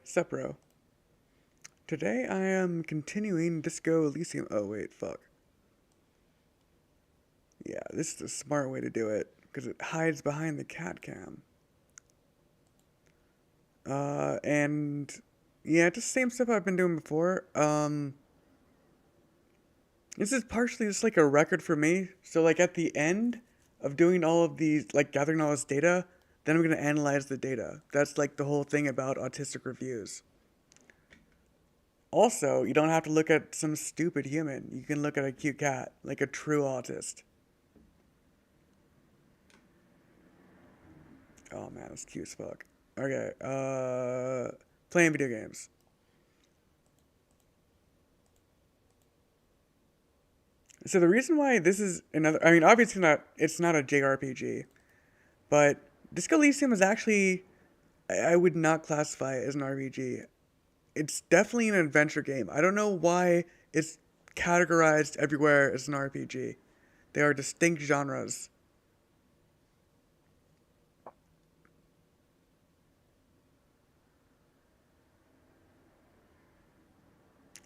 Sepro. Today I am continuing Disco Elysium. Oh wait, fuck. Yeah, this is the smart way to do it, because it hides behind the cat cam. And yeah, just the same stuff I've been doing before. This is partially just like a record for me. So like at the end of doing all of these, like gathering all this data, then I'm gonna analyze the data. That's like the whole thing about autistic reviews. Also, you don't have to look at some stupid human. You can look at a cute cat, like a true autist. Oh man, it's cute as fuck. Okay, playing video games. So the reason why this is another, I mean, obviously it's not a JRPG, but Disco Elysium is actually, I would not classify it as an RPG. It's definitely an adventure game. I don't know why it's categorized everywhere as an RPG. They are distinct genres.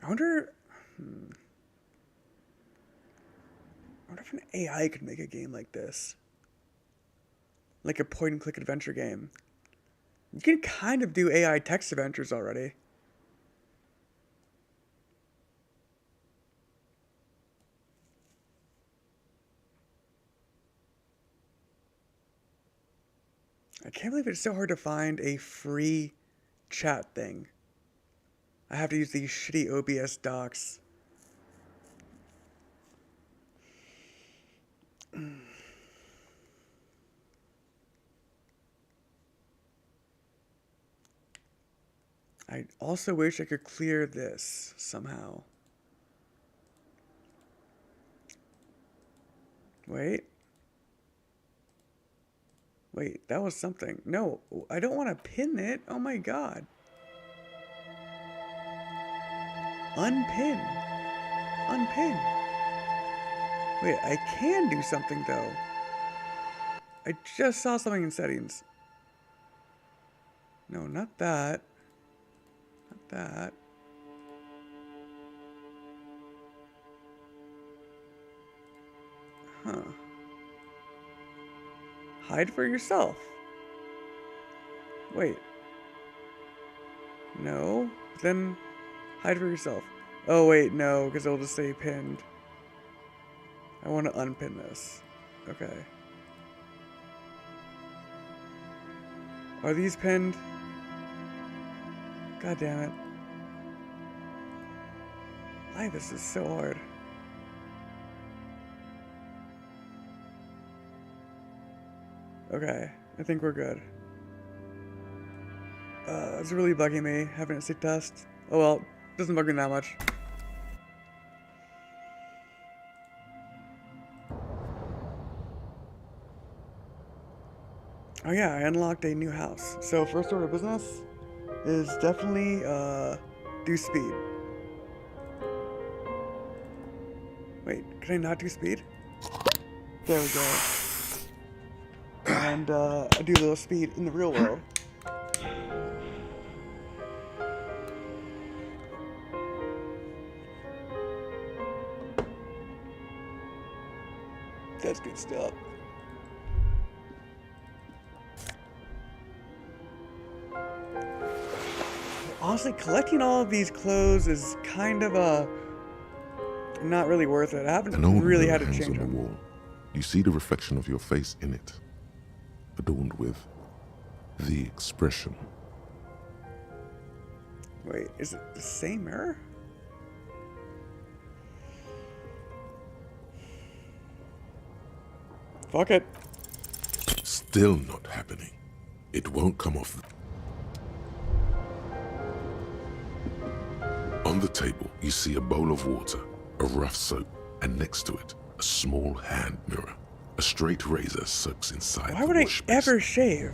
I wonder if an AI could make a game like this. Like a point and click adventure game. You can kind of do AI text adventures already. I can't believe it's so hard to find a free chat thing. I have to use these shitty OBS docs. I also wish I could clear this somehow. Wait. Wait, that was something. No, I don't want to pin it. Oh my god. Unpin. Unpin. Wait, I can do something though. I just saw something in settings. No, not that. Not that. Huh. Hide for yourself. Wait. No. Then hide for yourself. Oh wait, no, because it'll just say pinned. I want to unpin this. Okay. Are these pinned? God damn it. Life, this is so hard. Okay, I think we're good. It's really bugging me, having a sick test. Oh well, doesn't bug me that much. Oh yeah, I unlocked a new house. So first order of business is definitely, do speed. Wait, can I not do speed? There we go. And, I do a little speed in the real world. That's good stuff. Honestly, collecting all of these clothes is kind of not really worth it. I haven't really had to change them. Wall. You see the reflection of your face in it, adorned with the expression. Wait, is it the same mirror? Fuck it. Still not happening. It won't come off. On the table, you see a bowl of water, a rough soap, and next to it, a small hand mirror. A straight razor soaks inside Why the would I wash basin. ever shave?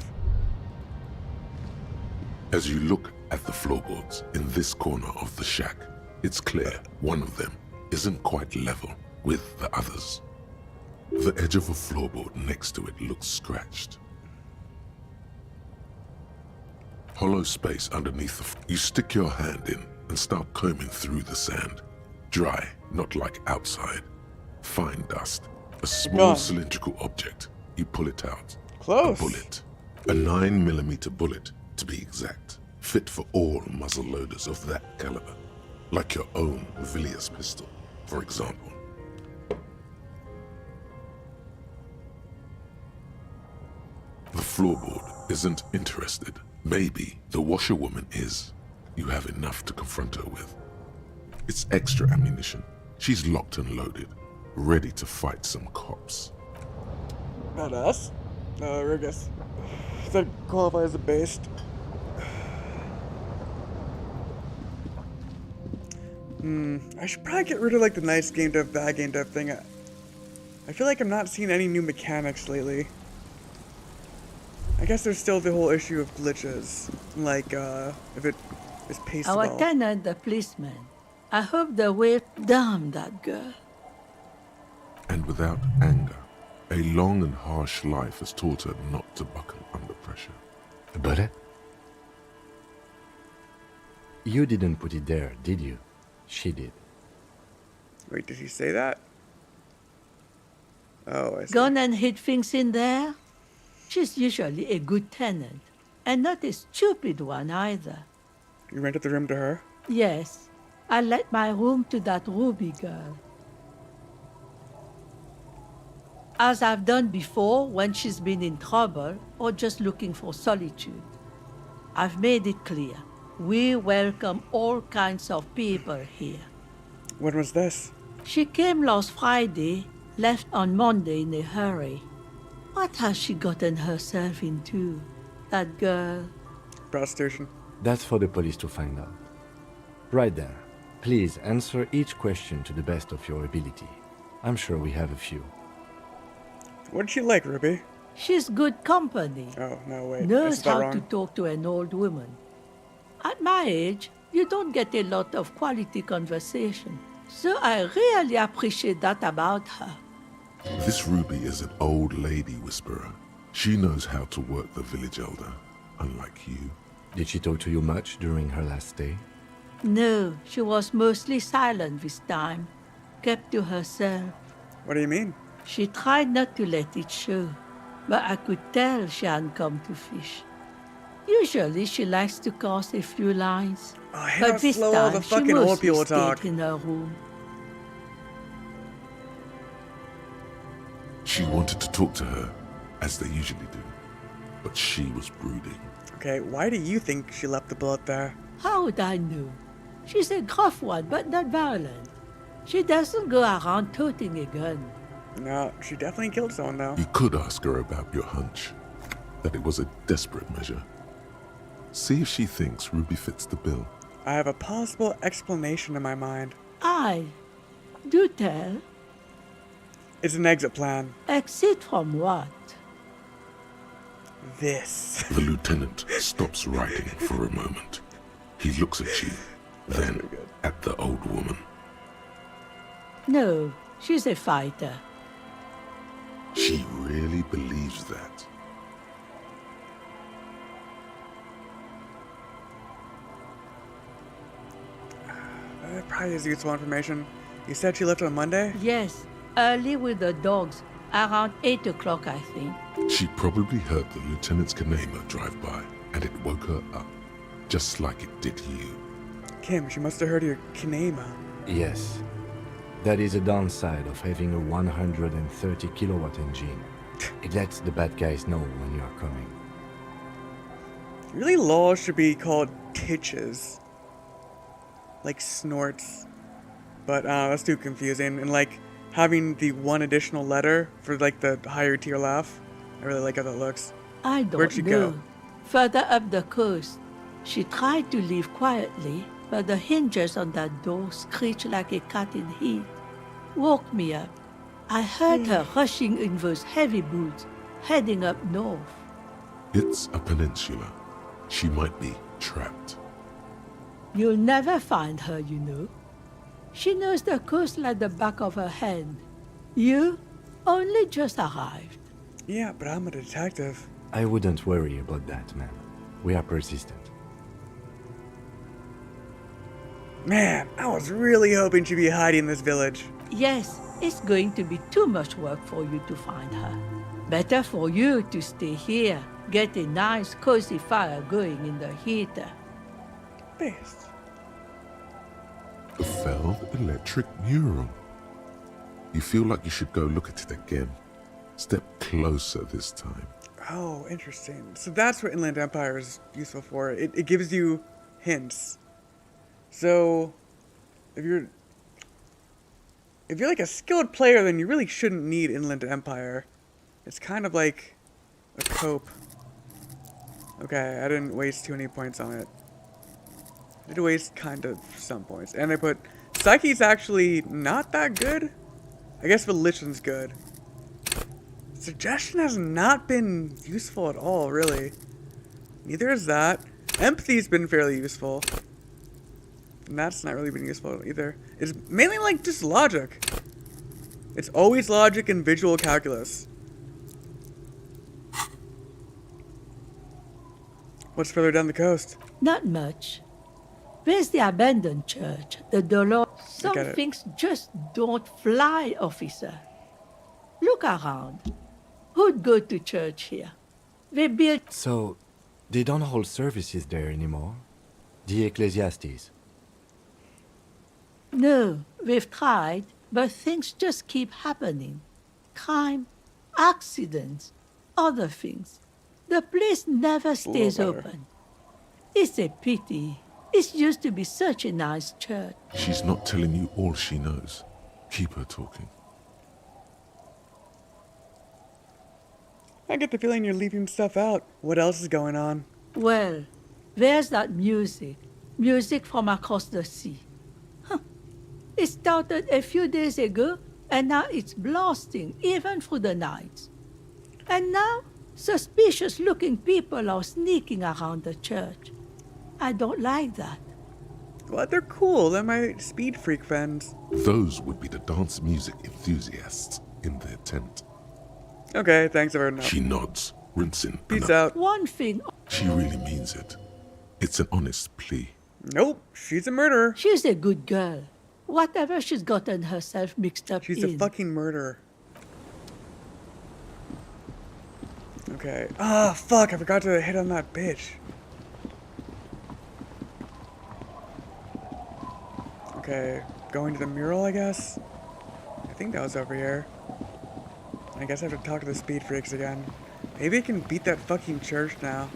As you look at the floorboards in this corner of the shack, it's clear one of them isn't quite level with the others. The edge of a floorboard next to it looks scratched. Hollow space underneath you stick your hand in and start combing through the sand. Dry, not like outside. Fine dust. A small cylindrical object. You pull it out. Close. A bullet. A 9mm bullet, to be exact. Fit for all muzzle loaders of that caliber. Like your own Villiers pistol, for example. The floorboard isn't interested. Maybe the washerwoman is. You have enough to confront her with. It's extra ammunition. She's locked and loaded, ready to fight some cops. Badass. Rigus. That qualifies as a based. I should probably get rid of like the nice game dev, bad game dev thing. I feel like I'm not seeing any new mechanics lately. I guess there's still the whole issue of glitches, like if it is paced Our well. tenant, the policeman. I hope the way damn that girl. And without anger, a long and harsh life has taught her not to buckle under pressure. But you didn't put it there, did you? She did. Wait, did he say that? Oh, I see. Gone and hid things in there? She's usually a good tenant, and not a stupid one either. You rented the room to her? Yes, I let my room to that Ruby girl. As I've done before when she's been in trouble or just looking for solitude. I've made it clear. We welcome all kinds of people here. When was this? She came last Friday, left on Monday in a hurry. What has she gotten herself into, that girl? Prostitution. That's for the police to find out. Right there. Please answer each question to the best of your ability. I'm sure we have a few. What'd she like, Ruby? She's good company. Oh, no, wait. I Knows said that how wrong. to talk to an old woman. At my age, you don't get a lot of quality conversation. So I really appreciate that about her. This Ruby is an old lady whisperer. She knows how to work the village elder, unlike you. Did she talk to you much during her last stay? No, she was mostly silent this time. Kept to herself. What do you mean? She tried not to let it show, but I could tell she hadn't come to fish. Usually she likes to cast a few lines, Oh, I hate but how this slow all time the she fucking old mostly people stayed talk. in her room. She wanted to talk to her, as they usually do, but she was brooding. Okay, why do you think she left the bullet there? How would I know? She's a gruff one, but not violent. She doesn't go around toting a gun. No, she definitely killed someone, though. You could ask her about your hunch, that it was a desperate measure. See if she thinks Ruby fits the bill. I have a possible explanation in my mind. Do tell. It's an exit plan. Exit from what? This. The lieutenant stops writing for a moment. He looks at you, then pretty good. at the old woman. No, she's a fighter. She really believes that. That probably is useful information. You said she left on Monday? Yes, early with the dogs, around 8 o'clock, I think. She probably heard the lieutenant's Kanema drive by, and it woke her up, just like it did you. Kim, she must have heard your kinema. Yes. That is a downside of having a 130 kilowatt engine. It lets the bad guys know when you are coming. Really, laws should be called titches. Like snorts. But that's too confusing. And like having the one additional letter for like the higher tier laugh. I really like how that looks. I don't Where'd she know. go? Further up the coast. She tried to leave quietly, but the hinges on that door screeched like a cat in heat. Woke me up. I heard her rushing in those heavy boots, heading up north. It's a peninsula. She might be trapped. You'll never find her, you know. She knows the coast like the back of her hand. You only just arrived. Yeah, but I'm a detective. I wouldn't worry about that, man. We are persistent. Man, I was really hoping she'd be hiding in this village. Yes, it's going to be too much work for you to find her. Better for you to stay here, get a nice cozy fire going in the heater. Based. The failed electric mural. You feel like you should go look at it again. Step closer this time. Oh, interesting. So that's what Inland Empire is useful for. It gives you hints. So, if you're like a skilled player, then you really shouldn't need Inland Empire. It's kind of like a cope. Okay, I didn't waste too many points on it. I did waste kind of some points. And I put... Psyche's actually not that good. I guess Volition's good. Suggestion has not been useful at all, really. Neither is that. Empathy's been fairly useful. And that's not really been useful either. It's mainly like just logic. It's always logic and visual calculus. What's further down the coast? Not much. There's the abandoned church, the Dolor. Some Get it. things just don't fly, officer. Look around. Who'd go to church here? They built... So, they don't hold services there anymore? The Ecclesiastes? No, they've tried, but things just keep happening. Crime, accidents, other things. The place never stays better. open. It's a pity. It used to be such a nice church. She's not telling you all she knows. Keep her talking. I get the feeling you're leaving stuff out. What else is going on? Well, there's that music. Music from across the sea. Huh. It started a few days ago, and now it's blasting even through the nights. And now, suspicious-looking people are sneaking around the church. I don't like that. What? They're cool. They're my speed freak friends. Those would be the dance music enthusiasts in their tent. Okay, thanks for enough. She nods, rinsing. Peace out. One thing, She really means it. It's an honest plea. Nope, she's a murderer. she's a good girl. Whatever she's gotten herself mixed up She's in. a fucking murderer. Okay. Ah, fuck, I forgot to hit on that bitch. Okay, going to the mural, I guess? I think that was over here. I guess I have to talk to the speed freaks again. Maybe I can beat that fucking church now.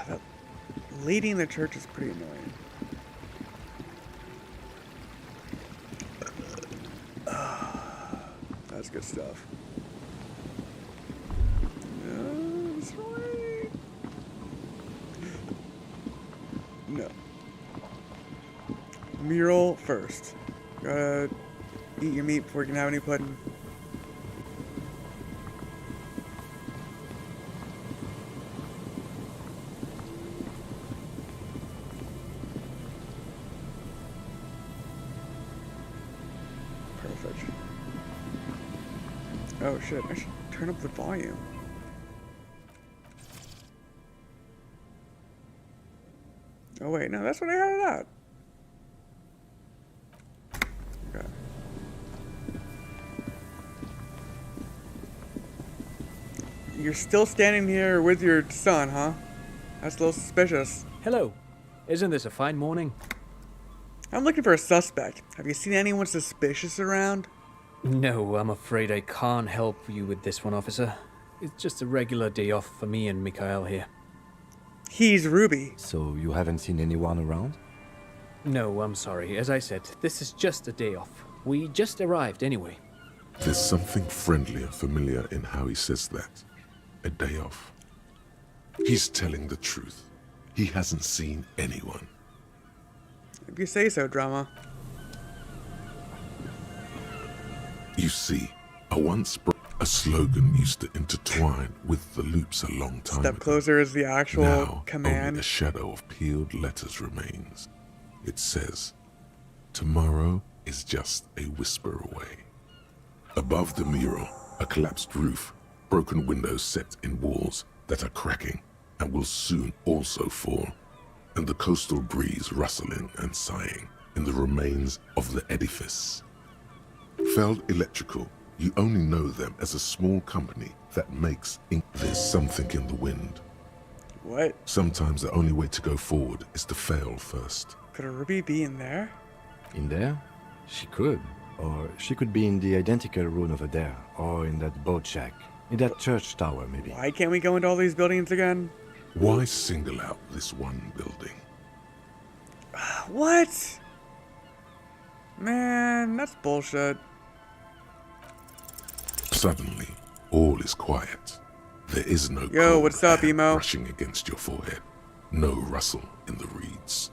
That lady in the church is pretty annoying. That's good stuff. No, this way. No. Mural first. Gotta eat your meat before you can have any pudding. Perfect. Oh shit, I should turn up the volume. Oh wait, no, that's what I had it at. Okay. You're still standing here with your son, huh? That's a little suspicious. Hello. Isn't this a fine morning? I'm looking for a suspect. Have you seen anyone suspicious around? No, I'm afraid I can't help you with this one, officer. It's just a regular day off for me and Mikhail here. He's Ruby. So, you haven't seen anyone around? No, I'm sorry. As I said, this is just a day off. We just arrived anyway. There's something friendly and familiar in how he says that. A day off. He's telling the truth. He hasn't seen anyone. If you say so, drama. You see, a slogan used to intertwine with the loops a long time Step ago. closer is the actual Now, command. only a shadow of peeled letters remains. It says, tomorrow is just a whisper away. Above the mural, a collapsed roof, broken windows set in walls that are cracking. and will soon also fall, and the coastal breeze rustling and sighing in the remains of the edifice. Feld Electrical, you only know them as a small company that makes ink. There's something in the wind. What? Sometimes the only way to go forward is to fail first. Could a Ruby be in there? In there? She could. Or she could be in the identical room over there, or in that boat shack. In that church tower, maybe. Why can't we go into all these buildings again? Why single out this one building? What? Man, that's bullshit. Suddenly, all is quiet. There is no Yo, cold what's up, air emo? brushing against your forehead. No rustle in the reeds.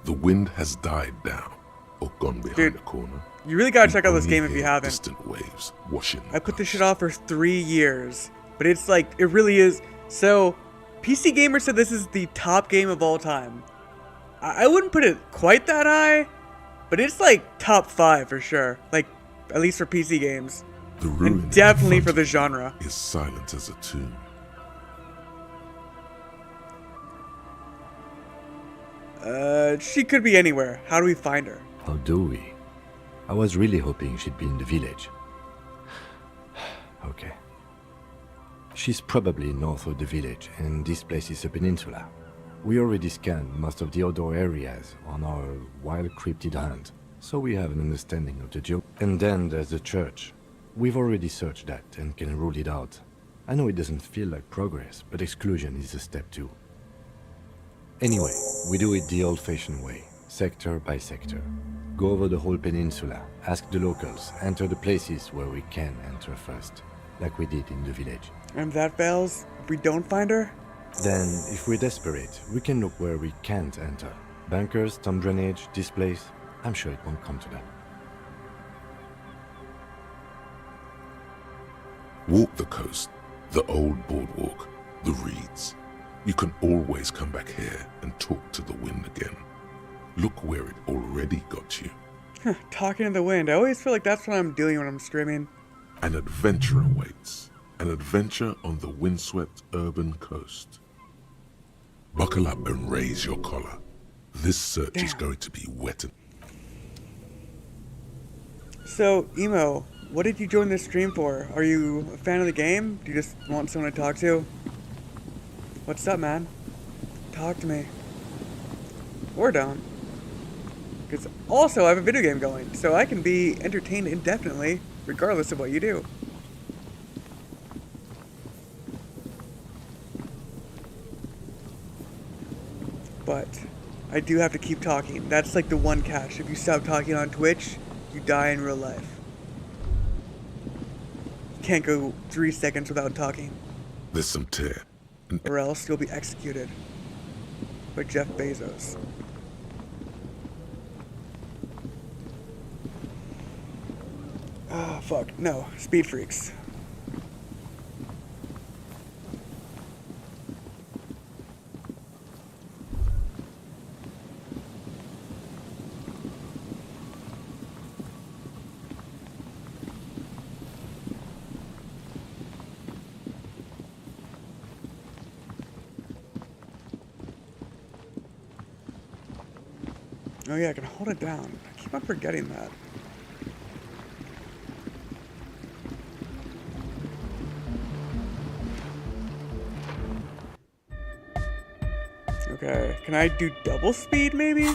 The wind has died down or gone behind Dude, a corner. You really gotta You check out this only game if you hear haven't. Distant waves washing. I put this the shit off for 3 years, but it's like, it really is. So, PC Gamer said this is the top game of all time. I wouldn't put it quite that high, but it's like top 5 for sure. Like, at least for PC games. The ruin And definitely in for front the of you genre. is silent as a tomb. She could be anywhere. How do we find her? How do we? I was really hoping she'd be in the village. Okay. She's probably north of the village, and this place is a peninsula. We already scanned most of the outdoor areas on our wild cryptid hunt, so we have an understanding of the geo. And then there's the church. We've already searched that and can rule it out. I know it doesn't feel like progress, but exclusion is a step too. Anyway, we do it the old-fashioned way, sector by sector. Go over the whole peninsula, ask the locals, enter the places where we can enter first, like we did in the village. And if that fails, if we don't find her? Then, if we're desperate, we can look where we can't enter. Bunkers, storm drainage, this place. I'm sure it won't come to that. Walk the coast, the old boardwalk, the reeds. You can always come back here and talk to the wind again. Look where it already got you. Talking to the wind. I always feel like that's what I'm doing when I'm streaming. An adventure awaits. An adventure on the windswept urban coast. Buckle up and raise your collar. This search is Damn. going to be wet and... So, Emo, what did you join this stream for? Are you a fan of the game? Do you just want someone to talk to? What's up, man? Talk to me. Or don't. Because also I have a video game going, so I can be entertained indefinitely, regardless of what you do. But I do have to keep talking. That's like the one catch. If you stop talking on Twitch, you die in real life. You can't go 3 seconds without talking, There's some tear. or else you'll be executed by Jeff Bezos. Oh, fuck. No. Speed Freaks. Oh yeah, I can hold it down. I keep on forgetting that. Okay, can I do double speed maybe?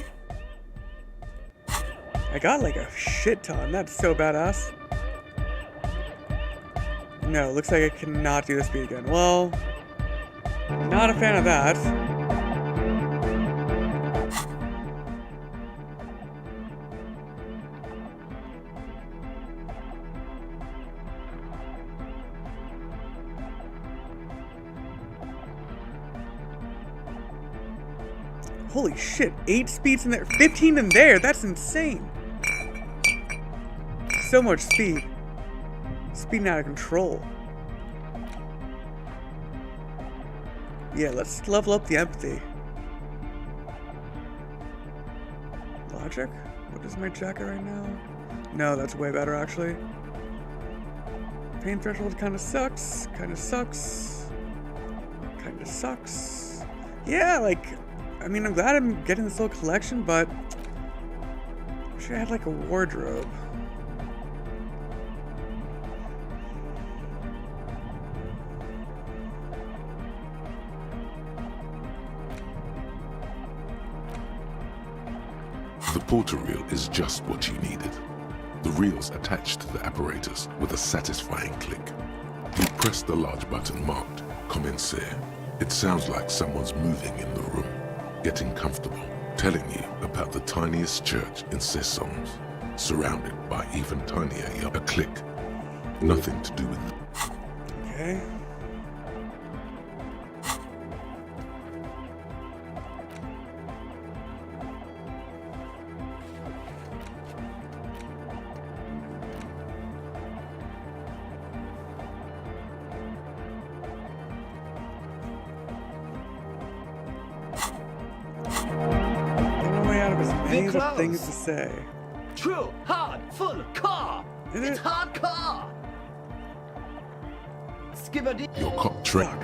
I got like a shit ton. That's so badass. No, looks like I cannot do the speed again. Well, not a fan of that. Holy shit, 8 speeds in there, 15 in there, that's insane. So much speed. Speeding out of control. Yeah, let's level up the empathy. Logic? What is my jacket right now? No, that's way better actually. Pain threshold kinda sucks. kind of sucks. Yeah, like, I mean, I'm glad I'm getting this little collection, but I wish I had like a wardrobe. The porter reel is just what you needed. The reels attached to the apparatus with a satisfying click. You press the large button marked Commencer. It sounds like someone's moving in the room, getting comfortable, telling you about the tiniest church in Cesons, surrounded by even tinier a click. Nothing to do with it. Okay. Things to say. True, hard, full, car. Is It's it? hardcore. Skibberdy. Your cop track.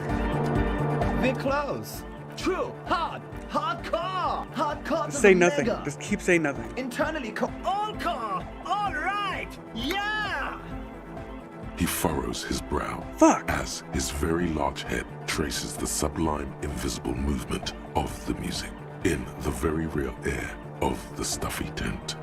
We're close. True, hard, hardcore. Hardcore. Just say nothing. Just keep saying nothing. Internally, all car. All right. Yeah. He furrows his brow Fuck. as his very large head traces the sublime, invisible movement of the music in the very real air of the stuffy tent.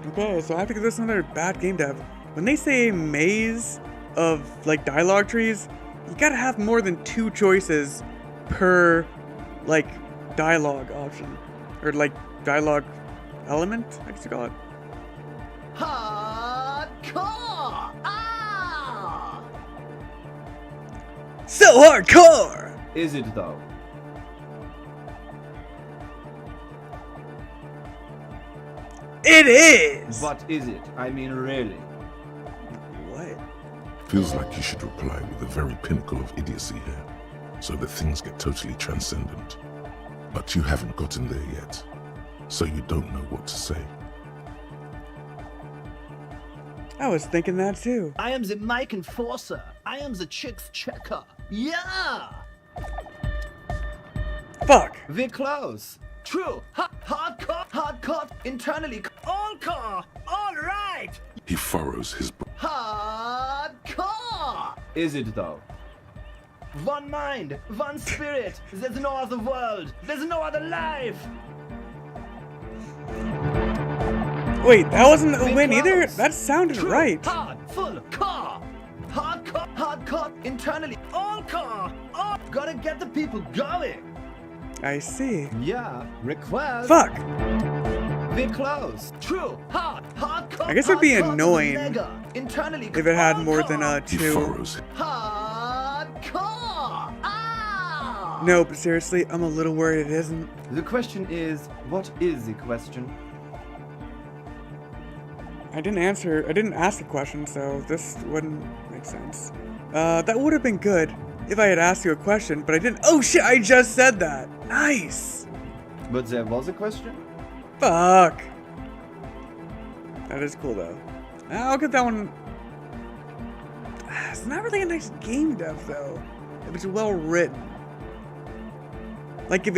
Okay, so I have to give this another bad game dev. When they say a maze of like dialogue trees, you gotta have more than 2 choices per like dialogue option. Or like dialogue element, I guess you call it. Hardcore. Ah. So hardcore! Is it though? It is! What is it? I mean, really. What? Feels like you should reply with the very pinnacle of idiocy here, so that things get totally transcendent. But you haven't gotten there yet, so you don't know what to say. I was thinking that too. I am the mic enforcer. I am the chicks checker. Yeah. Fuck! We're close. True. Hardcore. Hardcore. Internally. All car. All right. He furrows his brow. Hardcore. Is it though? One mind, one spirit. There's no other world. There's no other life. Wait, that wasn't a We're win either? close. That sounded True. right. Hard. Full. Car. Hardcore. Hardcore. Internally. All car. All. Gotta get the people going. I see. Yeah. Request. Fuck! We're close. True. Hardcore. I guess it'd be hardcore to the annoying mega. Internally. If it had more hardcore. than He 2. furrows. Hardcore. Ah. No, but seriously, I'm a little worried it isn't. The question is, what is the question? I didn't ask the question, so this wouldn't make sense. That would have been good if I had asked you a question, but I didn't. Oh shit, I just said that! Nice! But there was a question? Fuck! That is cool though. I'll get that one. It's not really a nice game dev though, if it's well written. Like if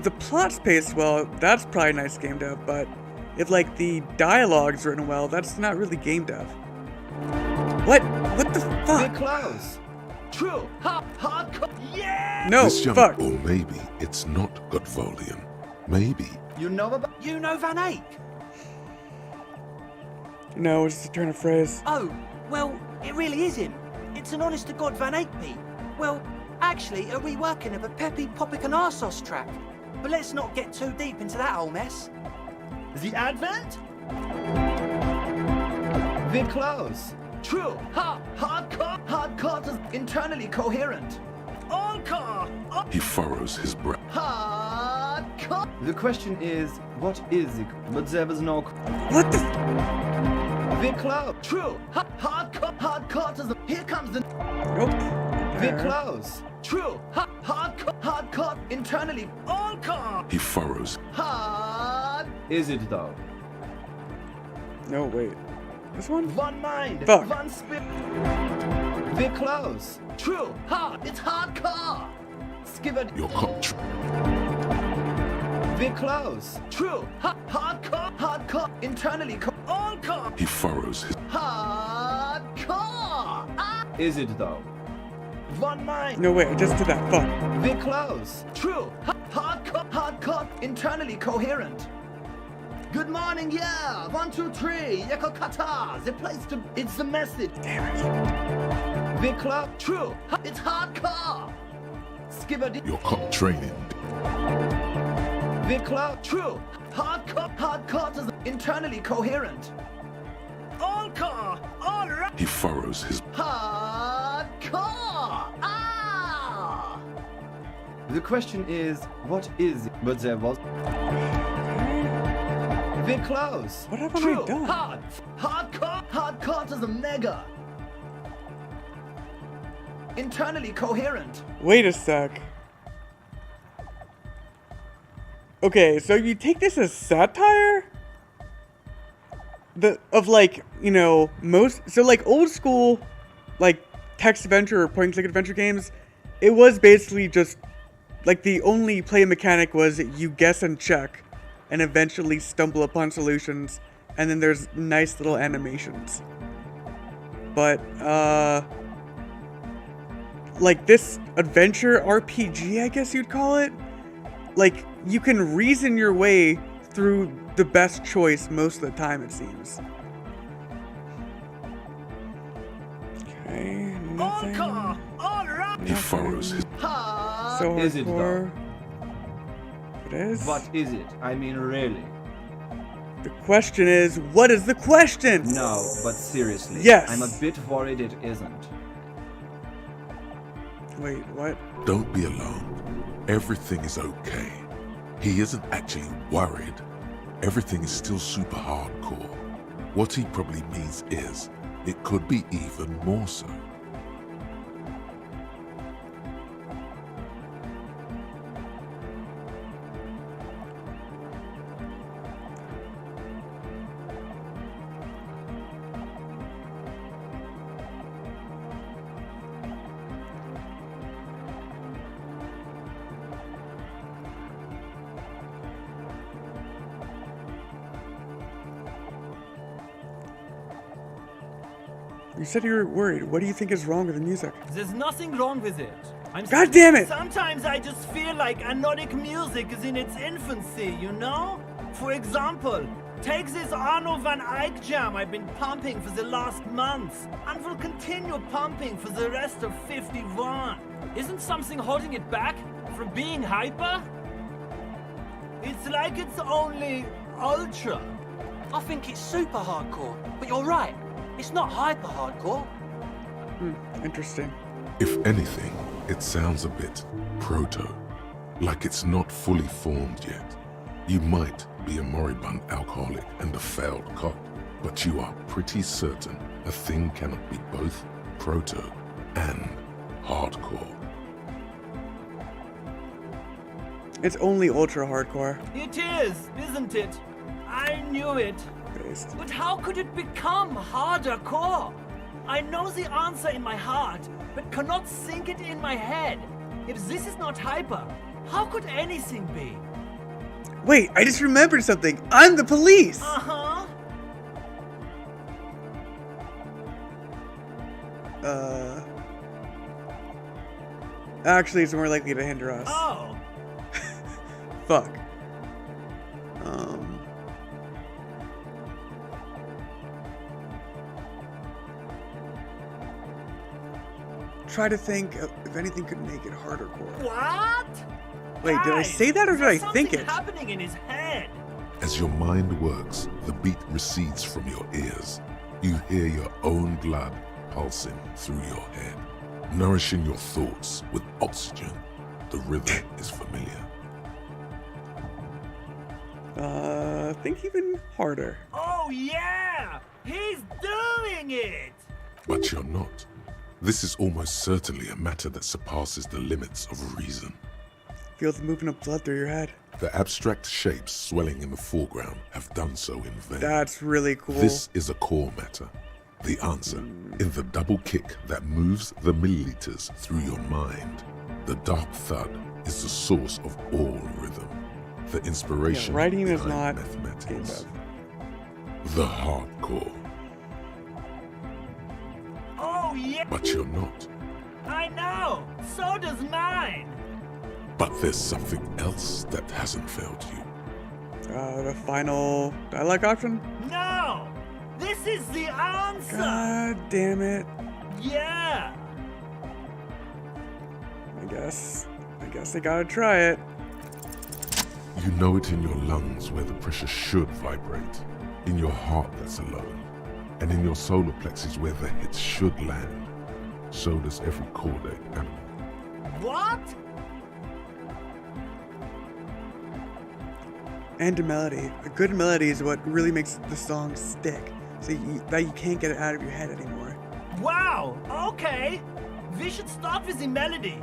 the plot's paced well, that's probably a nice game dev, but if like the dialogue's written well, that's not really game dev. What? What the We're fuck? close. True. Hardcore. Yeah. No, This young, fuck. or maybe it's not Godvolian. Maybe. You know Van Eyck? No, it's just a turn of phrase. Oh, well, it really is him. It's an honest-to-God Van Eyck beat. Well, actually, a reworking of a Peppy Popic and Arsos track. But let's not get too deep into that whole mess. The Advent? We're close. True. Hardcore is internally coherent. All car. He furrows his brow. Hardcore. The question is, what is it? But there was no. What the? We're close. True. Hardcore is. Here comes the. Nope. We're close. True. Hardcore. Internally. All car. He furrows. Hard. Is it though? No, wait. This one? One mind. Fuck. One spirit. We're close. True. Hard. It's hardcore. Skipper. Your cop. We're close. True. Hardcore. Hardcore. Internally. All core. He furrows his. Hardcore. Is it though? 1-9. No, wait, I just did that. Fuck. We're close. True. Hardcore. Hardcore. Internally coherent. Good morning, yeah. 1, 2, 3. Yeko kata. The place to. It's the message. Damn it. We're close. True. It's hardcore. Skipper. Your cop training. We're close. True. Hardcore. Hardcore is internally coherent. All core. All right. He furrows his. Hardcore. Ah. The question is, what is it? But there was. We're close. What have I True. done? Hardcore. Hardcore is a mega. Internally coherent. Wait a sec. Okay, so you take this as satire? Like, you know, like old school, like text adventure or point and click adventure games, it was basically just, like the only play mechanic was you guess and check and eventually stumble upon solutions, and then there's nice little animations. But, like this adventure RPG, I guess you'd call it, like you can reason your way through the best choice most of the time, it seems. Okay, nothing. All right. He furrows his. So Is it though? hardcore. It is. What is it? I mean, really? The question is, what is the question? No, but seriously. Yes. I'm a bit worried it isn't. Wait, what? Don't be alarmed. Everything is okay. He isn't actually worried. Everything is still super hardcore. What he probably means is, it could be even more so. You said you were worried. What do you think is wrong with the music? There's nothing wrong with it. God damn it! Sometimes I just feel like Nordic music is in its infancy, you know? For example, take this Arno van Eyck jam I've been pumping for the last month, and will continue pumping for the rest of 51. Isn't something holding it back from being hyper? It's like it's only ultra. I think it's super hardcore, but you're right. It's not hyper hardcore. Interesting. If anything, it sounds a bit proto, like it's not fully formed yet. You might be a moribund alcoholic and a failed cop, but you are pretty certain a thing cannot be both proto and hardcore. It's only ultra hardcore. It is, isn't it? I knew it. Based. But how could it become harder core? I know the answer in my heart, but cannot think it in my head. If this is not hyper, how could anything be? Wait, I just remembered something. I'm the police! Uh-huh. Actually, it's more likely to hinder us. Oh. Fuck. Try to think if anything could make it harder core. What? Wait, did I Guys, say that or did I there's think something it? happening in his head. As your mind works, the beat recedes from your ears. You hear your own blood pulsing through your head, nourishing your thoughts with oxygen. The rhythm is familiar. Think even harder. Oh yeah! He's doing it! But you're not. This is almost certainly a matter that surpasses the limits of reason. Feel the movement of blood through your head. The abstract shapes swelling in the foreground have done so in vain. That's really cool. This is a core matter. The answer in the double kick that moves the milliliters through your mind. The dark thud is the source of all rhythm. The inspiration writing is behind not mathematics. gamedev. The hardcore. Oh, yeah, But you're not. I know. So does mine. But there's something else that hasn't failed you. The final dialogue option? No! This is the answer! God damn it. Yeah! I guess I gotta try it. You know it in your lungs where the pressure should vibrate, in your heart that's alone, and in your solar plexus where the hits should land. So does every chordate animal. What? And a melody. A good melody is what really makes the song stick. So that you can't get it out of your head anymore. Wow, okay. We should start with the melody.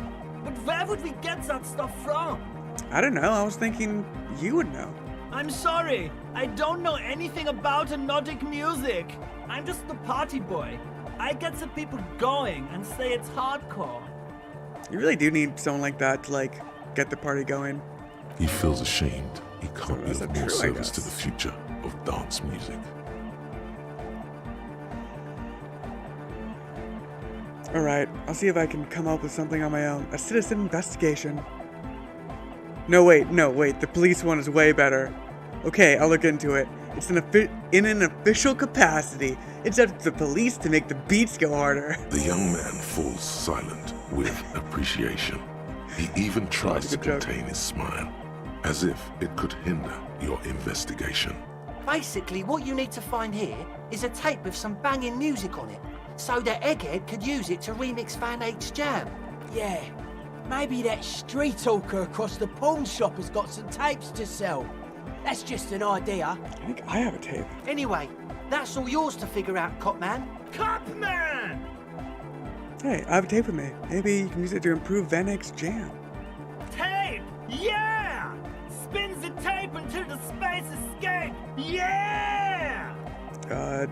But where would we get that stuff from? I don't know, I was thinking you would know. I'm sorry, I don't know anything about hypnotic music. I'm just the party boy. I get the people going and say it's hardcore. You really do need someone like that to, like, get the party going. He feels ashamed. He can't be That's of not more true, I service to guess. the future of dance music. Alright, I'll see if I can come up with something on my own. A citizen investigation. No, wait, the police one is way better. Okay, I'll look into it. It's in an official capacity. It's up to the police to make the beats go harder. The young man falls silent with appreciation. He even tries to Good joke. contain his smile, as if it could hinder your investigation. Basically, what you need to find here is a tape with some banging music on it, so that Egghead could use it to remix Van Eyck's jam. Yeah, maybe that street hawker across the pawn shop has got some tapes to sell. That's just an idea. I think I have a tape. Anyway, that's all yours to figure out, Copman. Copman! Hey, I have a tape with me. Maybe you can use it to improve Van Eyck's jam. Tape! Yeah! Spins the tape until the space escape! Yeah!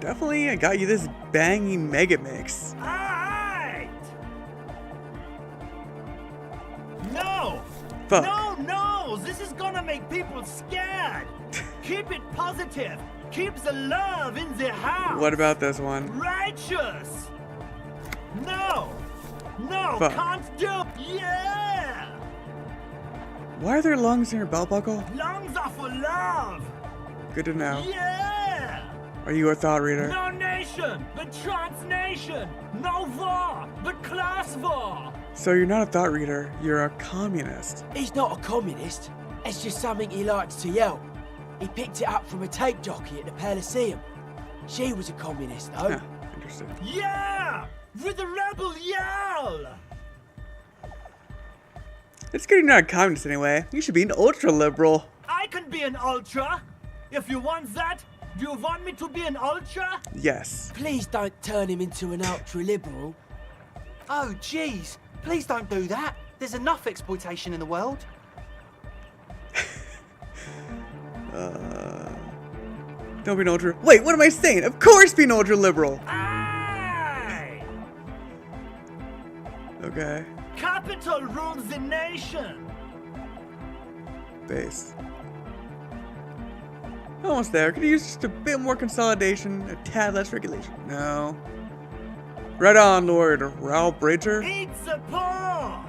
Definitely I got you this banging mega mix. Alright! No! Fuck. No! This is gonna make people scared! Keep it positive! Keep the love in the house! What about this one? Righteous! No! Fuck. Can't do! Yeah! Why are there lungs in your belt buckle? Lungs are for love! Good to know. Yeah! Are you a thought reader? No nation, but transnation! No war, but class war! So you're not a thought reader, you're a communist. He's not a communist. It's just something he likes to yell. He picked it up from a tape jockey at the Elysium. She was a communist, though. Huh, interesting. Yeah! With a rebel yell! It's good you're not a communist anyway. You should be an ultra-liberal. I can be an ultra! If you want that, do you want me to be an ultra? Yes. Please don't turn him into an ultra-liberal. Oh, jeez. Please don't do that. There's enough exploitation in the world. Don't be an ultra. Wait, what am I saying? Of course be an ultra-liberal. Aye! Okay. Capital rules the nation! Base. Almost there. Could you use just a bit more consolidation, a tad less regulation? No. Right on, Lord Raoul Bridger. Eat the poor!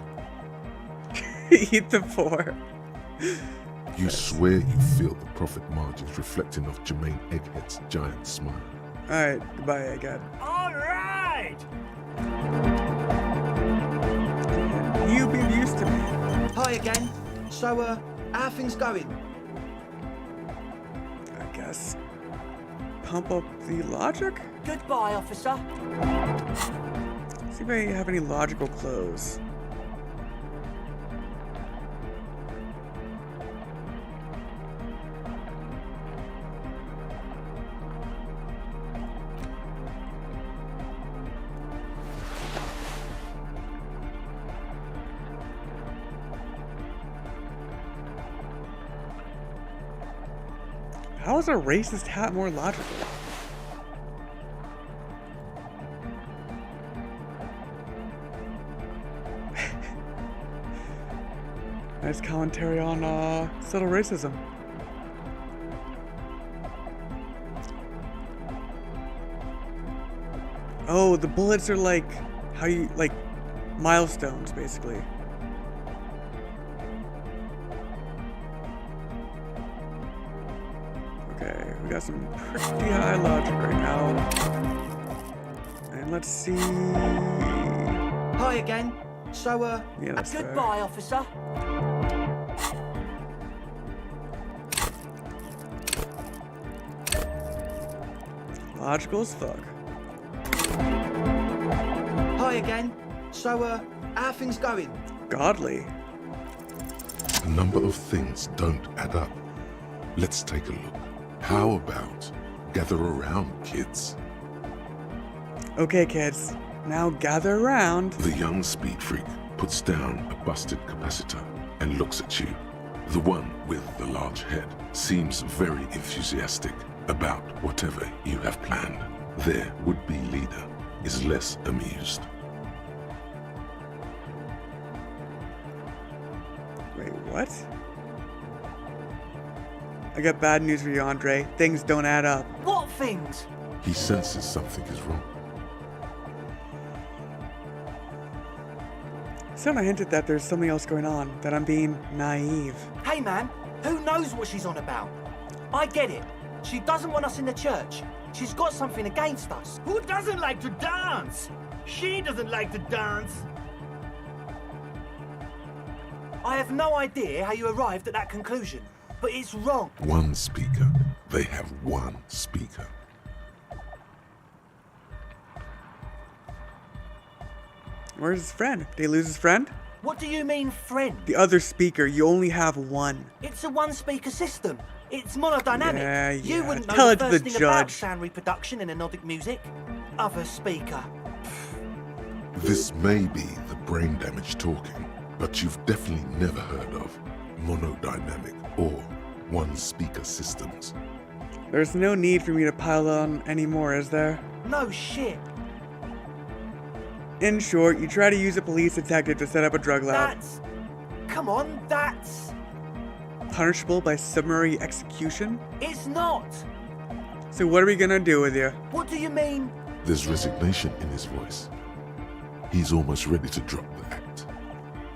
Eat the poor. You swear you feel the profit margins reflecting off Jermaine Egghead's giant smile. Alright, goodbye, Egghead. Alright! You've been used to me. Hi again. So, how are things going? I guess. Pump up the logic? Goodbye, officer. See if I have any logical clothes. How is a racist hat more logical? Nice commentary on subtle racism. Oh, the bullets are like how you like milestones, basically. Okay, we got some pretty high logic right now. And let's see. Hi again. So, Yeah, that's fair. goodbye, officer. Logical as fuck. Hi again. So, how are things going? Godly. A number of things don't add up. Let's take a look. How about gather around, kids? Okay, kids. Now gather around. The young speed freak puts down a busted capacitor and looks at you. The one with the large head seems very enthusiastic about whatever you have planned. Their would-be leader is less amused. Wait, what? I got bad news for you, Andre. Things don't add up. What things? He senses something is wrong. Sona hinted that there's something else going on, that I'm being naive. Hey, man. Who knows what she's on about? I get it. She doesn't want us in the church. She's got something against us. Who doesn't like to dance? She doesn't like to dance. I have no idea how you arrived at that conclusion, but it's wrong. One speaker. They have one speaker. Where's his friend? Did he lose his friend? What do you mean, friend? The other speaker, you only have one. It's a one-speaker system. It's monodynamic. Yeah, You yeah. wouldn't know Tell the it to first the thing about judge. sound reproduction in anodic music. Other speaker. This may be the brain damage talking, but you've definitely never heard of monodynamic or one-speaker systems. There's no need for me to pile on anymore, is there? No shit. In short, you try to use a police detective to set up a drug lab. That's... Come on, that's... Punishable by summary execution? It's not. So what are we gonna do with you? What do you mean? There's resignation in his voice. He's almost ready to drop the act.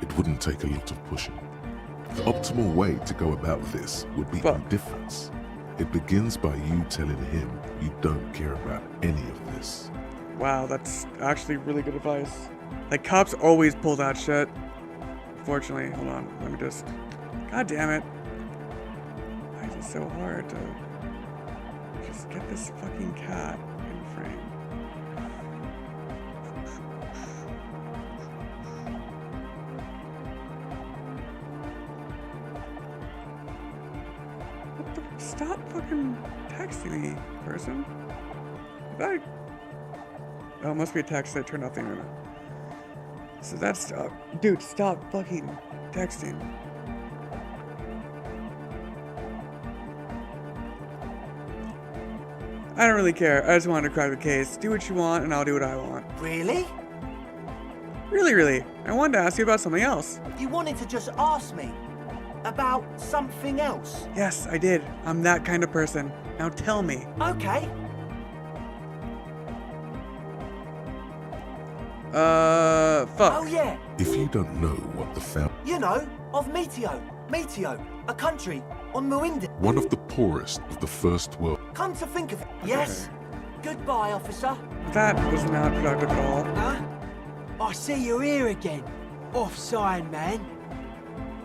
It wouldn't take a lot of pushing. The optimal way to go about this would be Fuck. indifference. It begins by you telling him you don't care about any of this. Wow, that's actually really good advice. Like, cops always pull that shit. Fortunately, hold on, let me just... God damn it. Why is it so hard to just get this fucking cat in frame? What the... Stop fucking texting me, person. Did I... Oh, it must be a text I turned off the internet. So that's... dude, stop fucking texting. I don't really care. I just wanted to crack the case. Do what you want, and I'll do what I want. Really? Really. I wanted to ask you about something else. You wanted to just ask me about something else? Yes, I did. I'm that kind of person. Now tell me. Okay. Fuck. Oh yeah, If you don't know what the found, you know, of Meteo, a country on Moinda. one of the poorest of the first world. Come to think of it. Yes. Goodbye, officer. That was not productive at all. Huh? I see you're here again. Offside, man.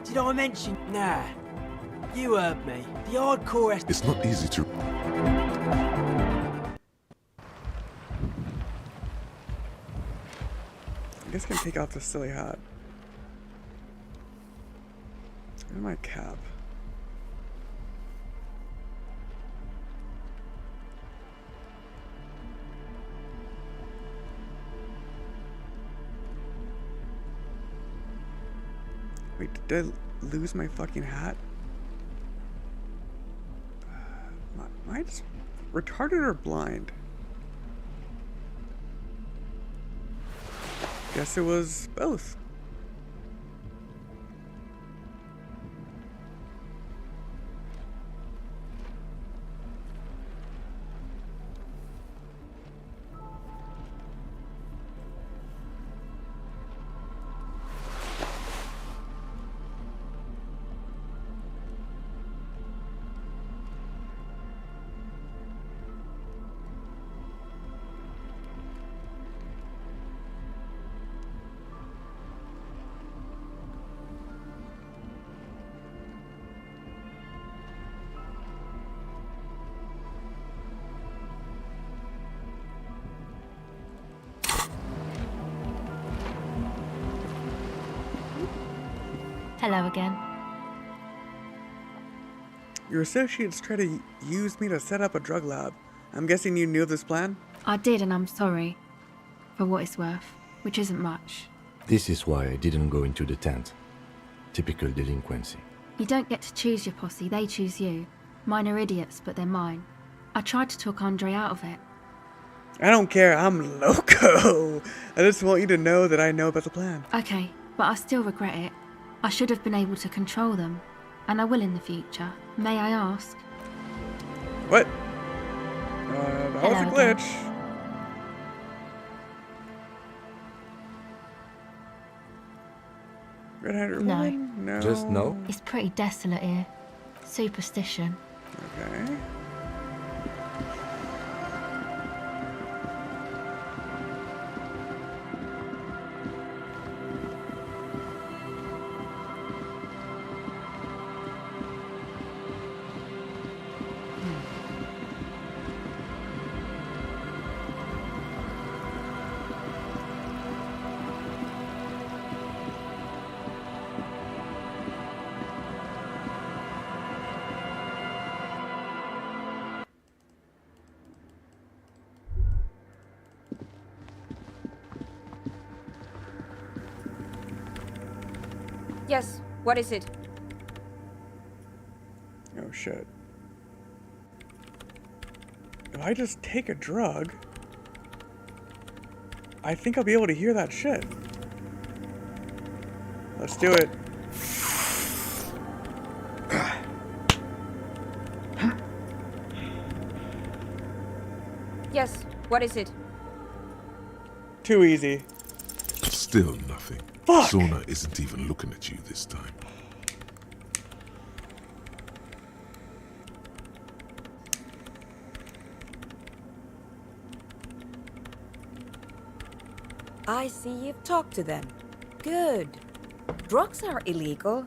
Did I mention? Nah. You heard me. The hardcore... It's not easy to... I guess I can take off this silly hat. Where's my cap? Wait, did I lose my fucking hat? Am I just retarded or blind? Guess it was both. Hello again. Your associates try to use me to set up a drug lab. I'm guessing you knew of this plan? I did, and I'm sorry. For what it's worth, which isn't much. This is why I didn't go into the tent. Typical delinquency. You don't get to choose your posse, they choose you. Mine are idiots, but they're mine. I tried to talk Andre out of it. I don't care, I'm loco. I just want you to know that I know about the plan. Okay, but I still regret it. I should have been able to control them. And I will in the future. May I ask? What? That was a Hello glitch. again. Red-handed No. woman? No. Just no? It's pretty desolate here. Superstition. Okay. Yes, what is it? Oh shit. If I just take a drug, I think I'll be able to hear that shit. Let's do it. Yes, what is it? Too easy. Still nothing. Fuck! Sona isn't even looking at you this time. I see you've talked to them. Good. Drugs are illegal,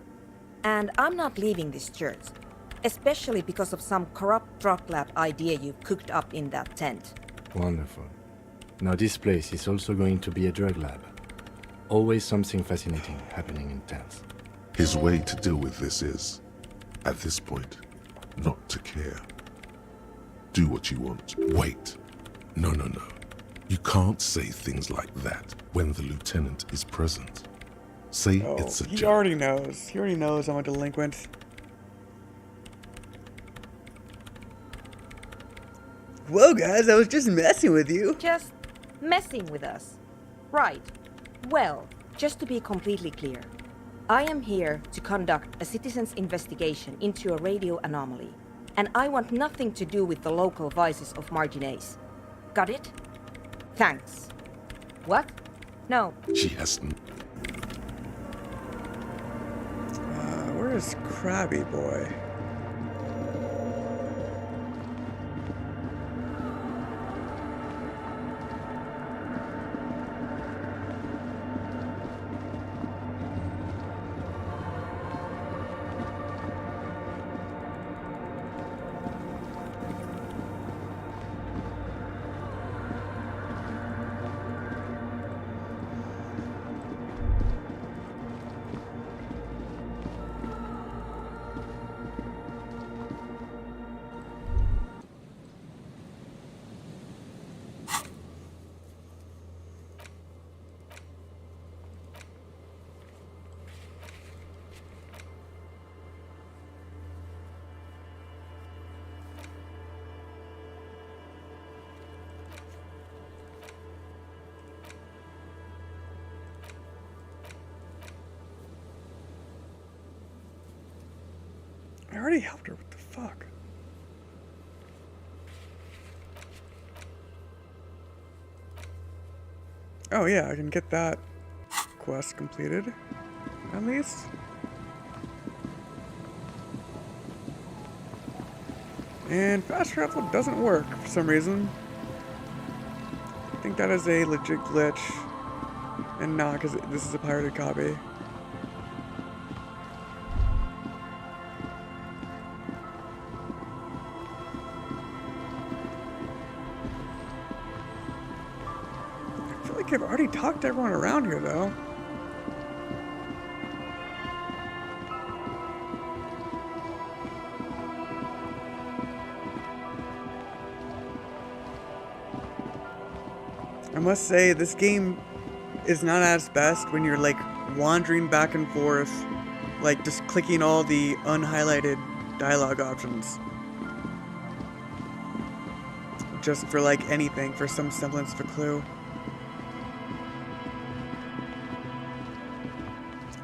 and I'm not leaving this church. Especially because of some corrupt drug lab idea you've cooked up in that tent. Wonderful. Now this place is also going to be a drug lab. Always something fascinating happening in tents. His way to deal with this is, at this point, not to care. Do what you want. Wait. No. You can't say things like that when the lieutenant is present. Say Oh, it's a he joke. already knows. He already knows I'm a delinquent. Whoa, guys, I was just messing with you. Just messing with us. Right. Well, just to be completely clear, I am here to conduct a citizen's investigation into a radio anomaly, and I want nothing to do with the local vices of Marginaise. Got it? Thanks. What? No. She hasn't. Where is Krabby Boy? I already helped her. What the fuck? Oh yeah, I can get that quest completed, at least. And fast travel doesn't work for some reason. I think that is a legit glitch, and not because this is a pirated copy. I feel like I've already talked to everyone around here, though. must say, this game is not at its best when you're like wandering back and forth, like just clicking all the unhighlighted dialogue options. Just for like anything, for some semblance of a clue.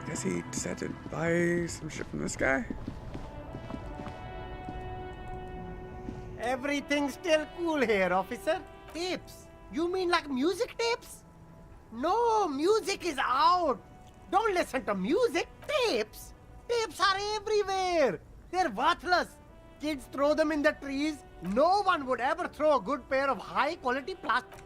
I guess he decided to buy some shit from this guy. Everything's still cool here, officer. Tapes? You mean like music tapes? No, music is out. Don't listen to music. Tapes? Tapes are everywhere. They're worthless. Kids throw them in the trees. No one would ever throw a good pair of high-quality plastic.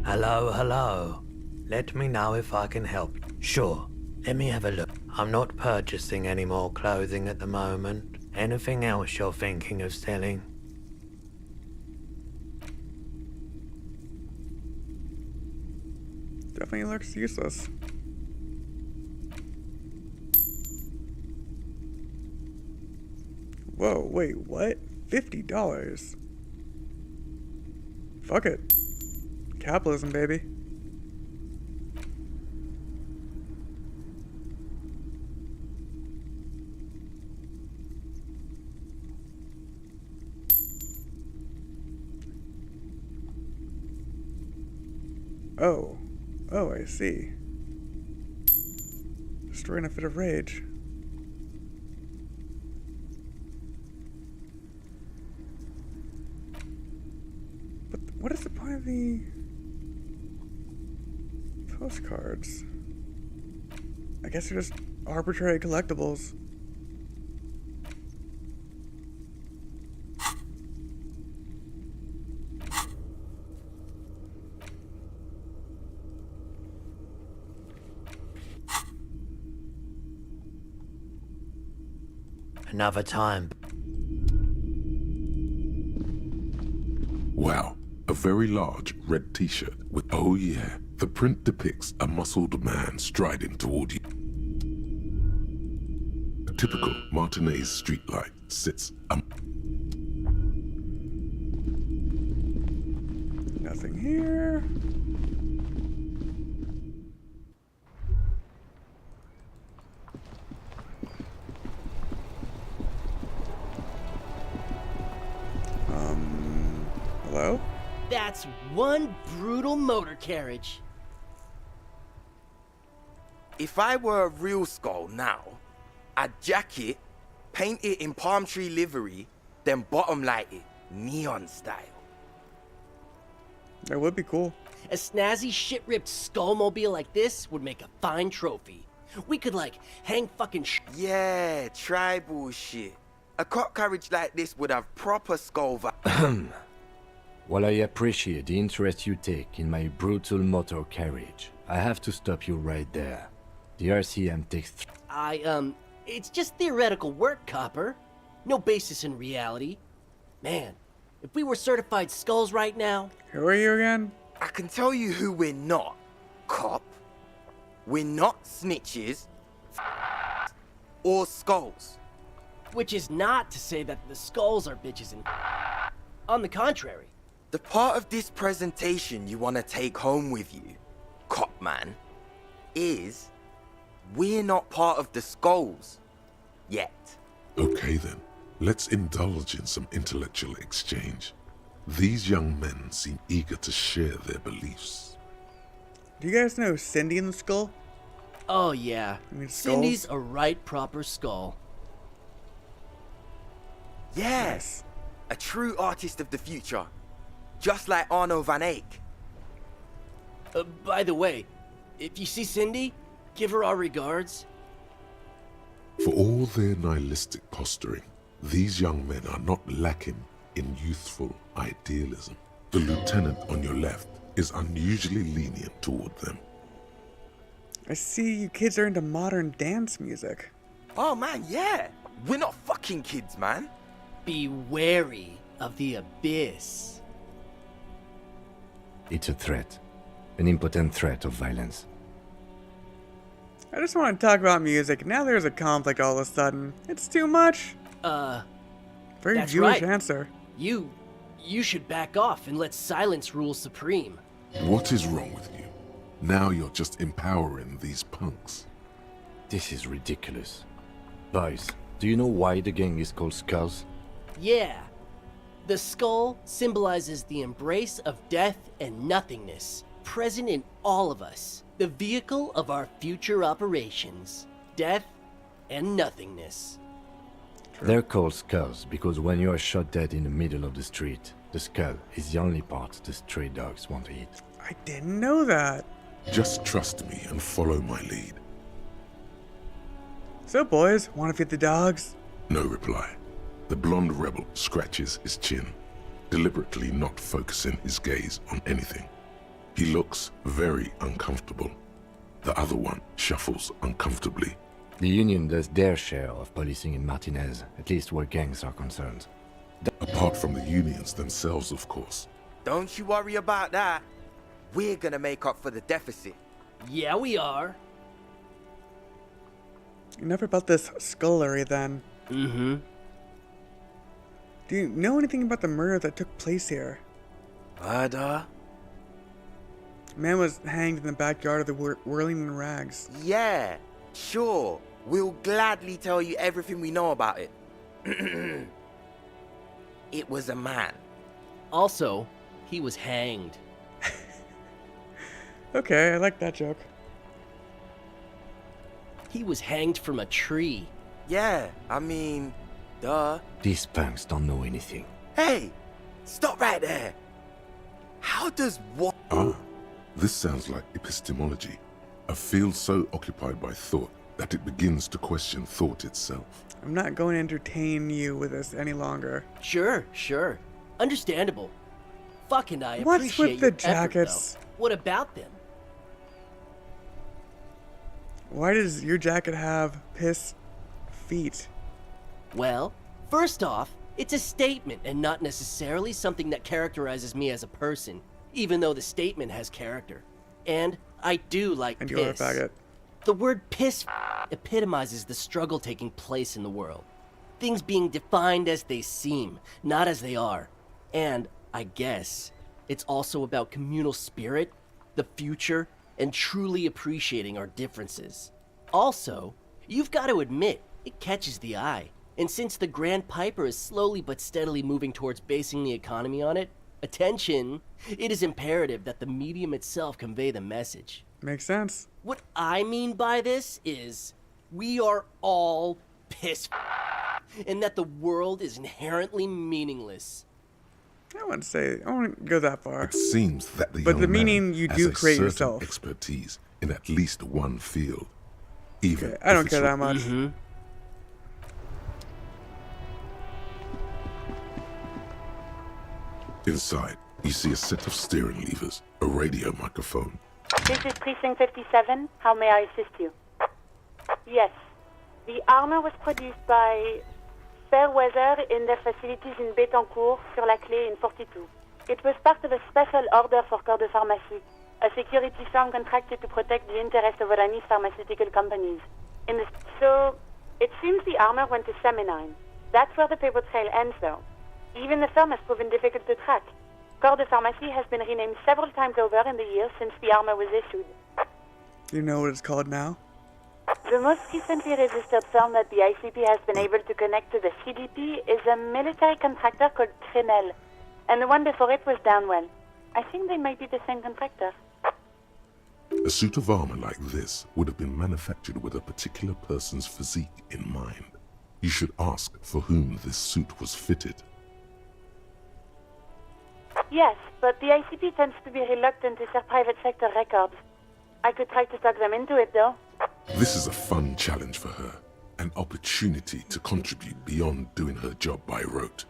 Hello, hello. Let me know if I can help. Sure, let me have a look. I'm not purchasing any more clothing at the moment. Anything else you're thinking of selling? Definitely looks useless. Whoa, wait, what? $50? Fuck it. Capitalism, baby. Oh. Oh, I see. Destroying a fit of rage. But what is the point of the postcards? I guess they're just arbitrary collectibles. Another time. Wow, a very large red t-shirt with, oh yeah, the print depicts a muscled man striding toward you. A typical Martinez streetlight sits Nothing here. Hello? That's one brutal motor carriage. If I were a real skull now, I'd jack it, paint it in palm tree livery, then bottom light it, neon style. That would be cool. A snazzy shit-ripped skullmobile like this would make a fine trophy. We could, like, hang fucking Yeah, tribal shit. A cop carriage like this would have proper skull vibe. While I appreciate the interest you take in my brutal motor carriage, I have to stop you right there. The RCM takes it's just theoretical work, Copper. No basis in reality. Man, if we were certified skulls right now... Who are you again? I can tell you who we're not, cop. We're not snitches or skulls. Which is not to say that the skulls are bitches and... On the contrary. The part of this presentation you want to take home with you, cop man, is we're not part of the skulls yet. Okay then, let's indulge in some intellectual exchange. These young men seem eager to share their beliefs. Do you guys know Cindy in the Skull? Oh yeah, I mean, Cindy's a right proper skull. Yes, a true artist of the future. Just like Arno van Eyck. By the way, if you see Cindy, give her our regards. For all their nihilistic posturing, these young men are not lacking in youthful idealism. The lieutenant on your left is unusually lenient toward them. I see you kids are into modern dance music. Oh man, yeah. We're not fucking kids, man. Be wary of the abyss. It's a threat. An impotent threat of violence. I just want to talk about music. Now there's a conflict all of a sudden. It's too much. Very That's Jewish right. answer. You should back off and let silence rule supreme. What is wrong with you? Now you're just empowering these punks. This is ridiculous. Boys, do you know why the gang is called Skulls? Yeah. The skull symbolizes the embrace of death and nothingness, present in all of us. The vehicle of our future operations. Death and nothingness. They're called Skulls because when you are shot dead in the middle of the street, the skull is the only part the stray dogs want to eat. I didn't know that. Just trust me and follow my lead. So boys, want to feed the dogs? No reply. The blonde rebel scratches his chin, deliberately not focusing his gaze on anything. He looks very uncomfortable. The other one shuffles uncomfortably. The Union does their share of policing in Martinez, at least where gangs are concerned. Apart from the unions themselves, of course. Don't you worry about that. We're gonna make up for the deficit. Yeah, we are. Enough about this scullery then. Mm-hmm. Do you know anything about the murder that took place here? Murder? Man was hanged in the backyard of the Whirling in Rags. Yeah, sure. We'll gladly tell you everything we know about it. It was a man. Also, he was hanged. Okay, I like that joke. He was hanged from a tree. Yeah, I mean, duh. These punks don't know anything. Hey, stop right there. How does what? This sounds like epistemology. A field so occupied by thought that it begins to question thought itself. I'm not going to entertain you with this any longer. Sure. Understandable. Fuck, and I What's appreciate with the your jackets? effort, though. What about them? Why does your jacket have piss feet? Well, first off, it's a statement and not necessarily something that characterizes me as a person, even though the statement has character. And I do like And piss. you're a faggot. The word piss epitomizes the struggle taking place in the world. Things being defined as they seem, not as they are. And, I guess, it's also about communal spirit, the future, and truly appreciating our differences. Also, you've got to admit, it catches the eye. And since the Grand Piper is slowly but steadily moving towards basing the economy on it, attention, it is imperative that the medium itself convey the message. Makes sense. What I mean by this is, we are all pissed, and that the world is inherently meaningless. I wouldn't go that far. It seems that the But young the man meaning you has do a create certain yourself. expertise in at least one field. Even Okay, I don't if care it's that much. Mm-hmm. Inside, you see a set of steering levers, a radio microphone. This is Precinct 57. How may I assist you? Yes. The armor was produced by Fairweather in their facilities in Betancourt, sur la Clé in 42. It was part of a special order for Corps de Pharmacie, a security firm contracted to protect the interests of Oranese pharmaceutical companies. So, it seems the armor went to Seminine. That's where the paper trail ends, though. Even the firm has proven difficult to track. Corps de Pharmacie has been renamed several times over in the years since the armor was issued. Do you know what it's called now? The most recently registered firm that the ICP has been able to connect to the CDP is a military contractor called Trinell, and the one before it was Downwell. I think they might be the same contractor. A suit of armor like this would have been manufactured with a particular person's physique in mind. You should ask for whom this suit was fitted. Yes, but the ICP tends to be reluctant to share private sector records. I could try to talk them into it, though. This is a fun challenge for her, an opportunity to contribute beyond doing her job by rote.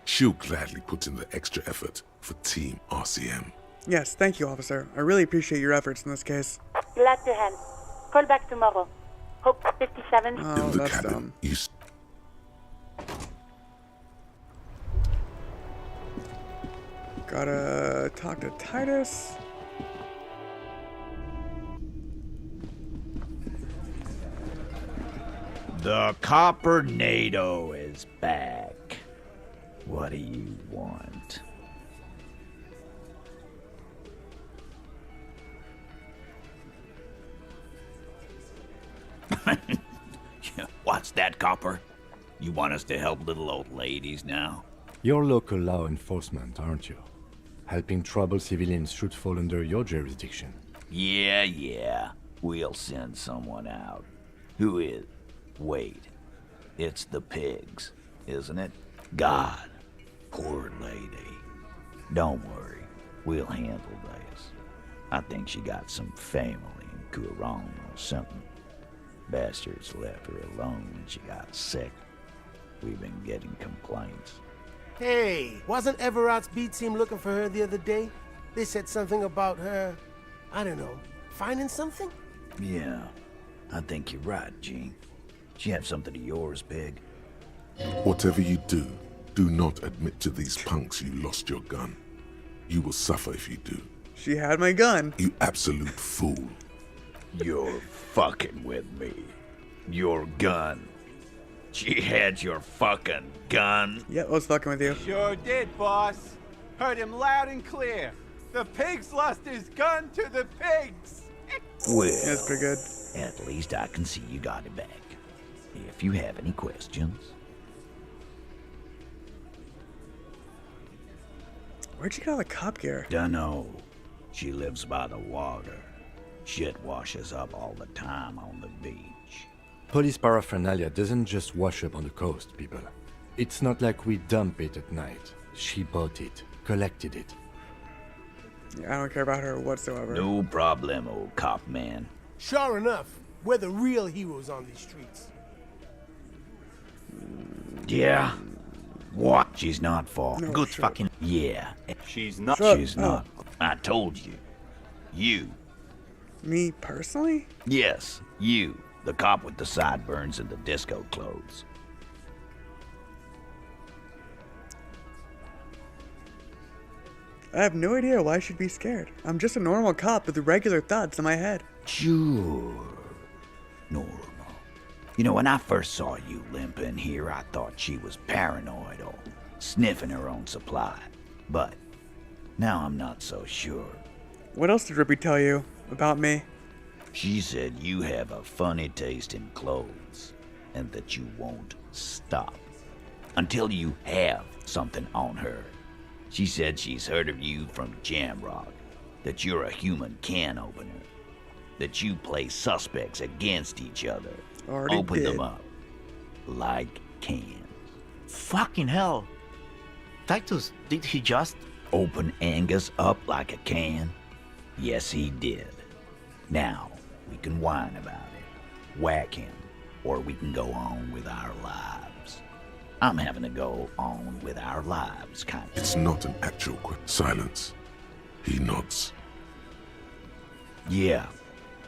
She'll gladly put in the extra effort for Team RCM. Yes, thank you, officer. I really appreciate your efforts in this case. Glad to help. Call back tomorrow. Hope 57. Oh, in the that's cabin, dumb. you Gotta talk to Titus. The Coppernado is back. What do you want? What's that, Copper? You want us to help little old ladies now? You're local law enforcement, aren't you? Helping troubled civilians should fall under your jurisdiction. Yeah. We'll send someone out. Who is? Wait. It's the pigs, isn't it? God. Poor lady. Don't worry. We'll handle this. I think she got some family in Kuron or something. Bastards left her alone when she got sick. We've been getting complaints. Hey, wasn't Everard's beat team looking for her the other day? They said something about her, I don't know, finding something? Yeah, I think you're right, Gene. She have something of yours, Pig. Whatever you do, do not admit to these punks you lost your gun. You will suffer if you do. She had my gun. You absolute fool. You're fucking with me. Your gun. She had your fucking gun. Yeah, I was fucking with you. Sure did, boss. Heard him loud and clear. The pigs lost his gun to the pigs. Well, that's pretty good. At least I can see you got it back. If you have any questions. Where'd you get all the cop gear? Dunno. She lives by the water. Shit washes up all the time on the beach. Police paraphernalia doesn't just wash up on the coast, people. It's not like we dump it at night. She bought it, collected it. Yeah, I don't care about her whatsoever. No problem, old cop man. Sure enough, we're the real heroes on these streets. Yeah? What? She's not far. No, Good sure. fucking... Yeah. She's not. She's not. I told you. You. Me personally? Yes, you. The cop with the sideburns and the disco clothes. I have no idea why I should be scared. I'm just a normal cop with regular thoughts in my head. Sure. Normal. You know, when I first saw you limping here, I thought she was paranoid or sniffing her own supply. But now I'm not so sure. What else did Rippy tell you about me? She said you have a funny taste in clothes and that you won't stop until you have something on her. She said she's heard of you from Jamrock, that you're a human can opener, that you play suspects against each other. Already Open did. them up like cans. Fucking hell. Titus, did he just... Open Angus up like a can? Yes, he did. Now, we can whine about it, whack him, or we can go on with our lives. I'm having to go on with our lives, kind of. It's not an actual silence. He nods. Yeah,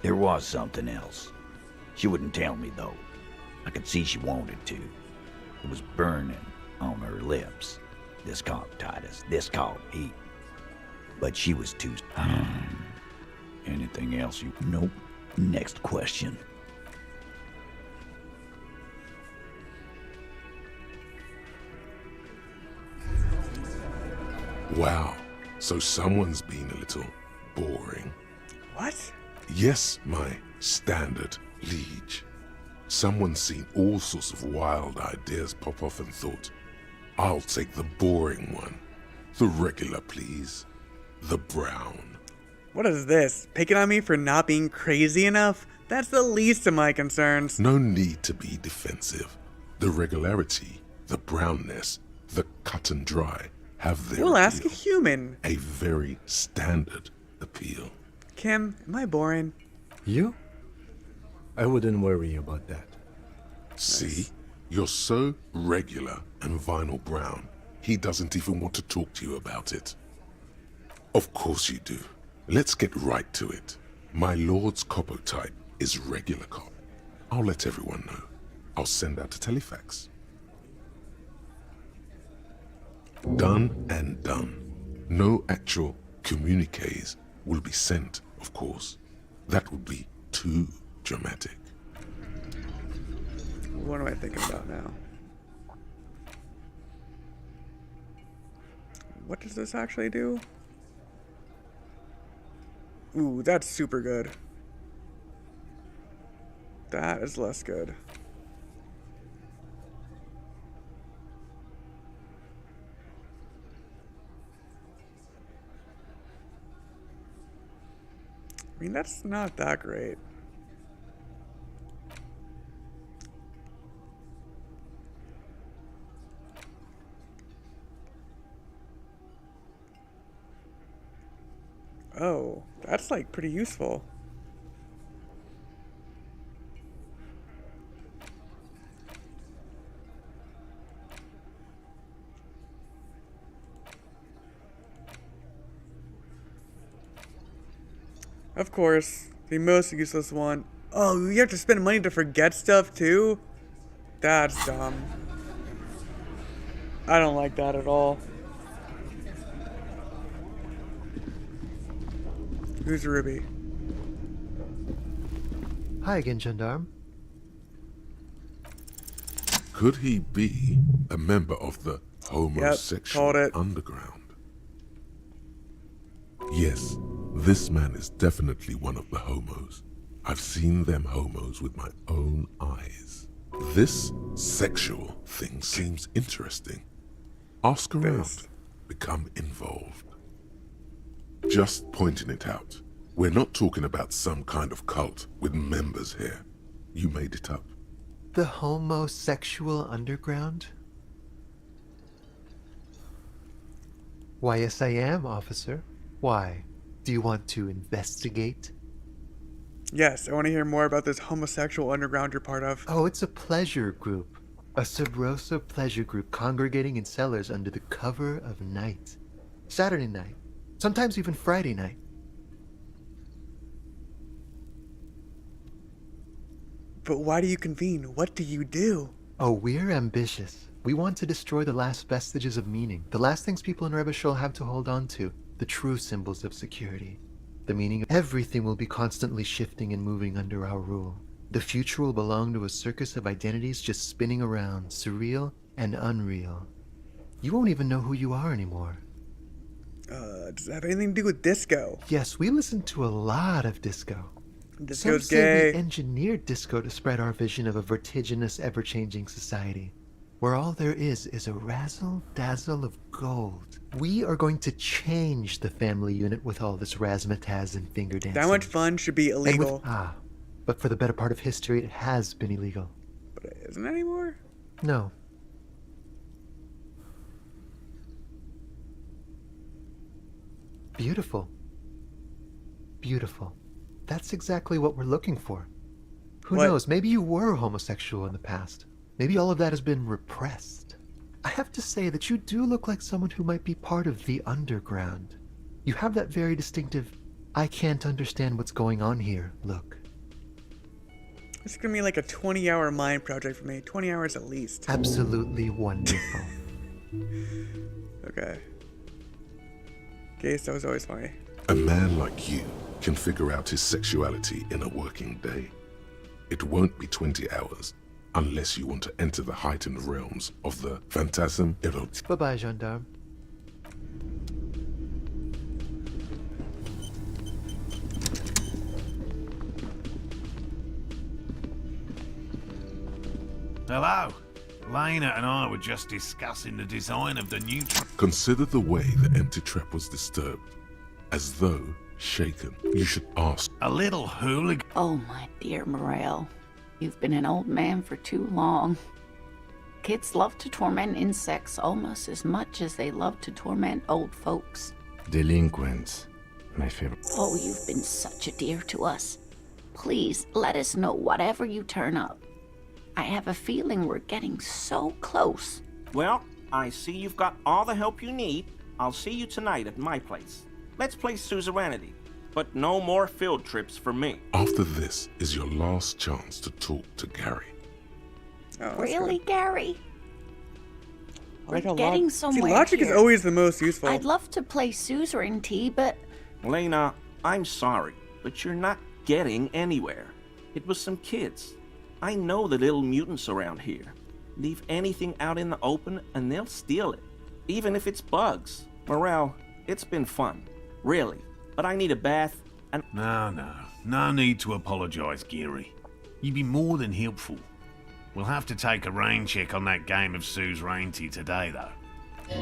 there was something else. She wouldn't tell me, though. I could see she wanted to. It was burning on her lips. This called Titus, this called heat. But she was too... Anything else you... Nope. Next question. Wow. So someone's been a little boring. What? Yes, my standard liege. Someone's seen all sorts of wild ideas pop off and thought, I'll take the boring one. The regular, please. The brown. What is this? Picking on me for not being crazy enough? That's the least of my concerns. No need to be defensive. The regularity, the brownness, the cut and dry have their We'll ask a appeal. human. A very standard appeal. Kim, am I boring? You? I wouldn't worry about that. See? You're so regular and vinyl brown, he doesn't even want to talk to you about it. Of course you do. Let's get right to it. My lord's copotype is regular cop. I'll let everyone know. I'll send out a telefax. Done and done. No actual communiques will be sent, of course. That would be too dramatic. What What am I thinking about now? What does this actually do? Ooh, that's super good. That is less good. I mean, that's not that great. Oh, that's like pretty useful. Of course, the most useless one. Oh, you have to spend money to forget stuff too? That's dumb. I don't like that at all. Who's Ruby? Hi again, Gendarme. Could he be a member of the homosexual underground? Yes, this man is definitely one of the homos. I've seen them homos with my own eyes. This sexual thing seems interesting. Ask around. Become involved. Just pointing it out. We're not talking about some kind of cult with members here. You made it up. The homosexual underground? Why, yes I am, officer. Why? Do you want to investigate? Yes, I want to hear more about this homosexual underground you're part of. Oh, it's a pleasure group. A sub rosa pleasure group congregating in cellars under the cover of night. Saturday night. Sometimes even Friday night. But why do you convene? What do you do? Oh, we're ambitious. We want to destroy the last vestiges of meaning. The last things people in Rebishul have to hold on to. The true symbols of security. The meaning of everything will be constantly shifting and moving under our rule. The future will belong to a circus of identities just spinning around, surreal and unreal. You won't even know who you are anymore. Does it have anything to do with disco? Yes, we listen to a lot of disco. Disco's Some say gay. we engineered disco to spread our vision of a vertiginous, ever-changing society, where all there is a razzle-dazzle of gold. We are going to change the family unit with all this razzmatazz and finger dancing. That much fun should be illegal. But for the better part of history, it has been illegal. But it isn't anymore? No. Beautiful. Beautiful. That's exactly what we're looking for. Who knows, maybe you were homosexual in the past. Maybe all of that has been repressed. I have to say that you do look like someone who might be part of the underground. You have that very distinctive, I can't understand what's going on here look. It's gonna be like a 20-hour mind project for me. 20 hours at least. Absolutely wonderful. Okay. Case, that was always funny. A man like you can figure out his sexuality in a working day. It won't be 20 hours unless you want to enter the heightened realms of the phantasm erotic. Bye-bye, gendarme. Hello. Lena and I were just discussing the design of the new Consider the way the empty trap was disturbed, as though shaken. You should ask. A little hooligan. Oh, my dear Morel. You've been an old man for too long. Kids love to torment insects almost as much as they love to torment old folks. Delinquents. My favorite. Oh, you've been such a dear to us. Please, let us know whatever you turn up. I have a feeling we're getting so close. Well, I see you've got all the help you need. I'll see you tonight at my place. Let's play suzerainty, but no more field trips for me. After this is your last chance to talk to Gary. Oh, Really, Gary? Like We're getting somewhere See, logic here. is always the most useful. I'd love to play suzerainty, but Lena, I'm sorry, but you're not getting anywhere. It was some kids. I know the little mutants around here. Leave anything out in the open and they'll steal it. Even if it's bugs. Morel, it's been fun. Really. But I need a bath and... No need to apologise, Geary. You'd be more than helpful. We'll have to take a rain check on that game of Suzerainty today, though.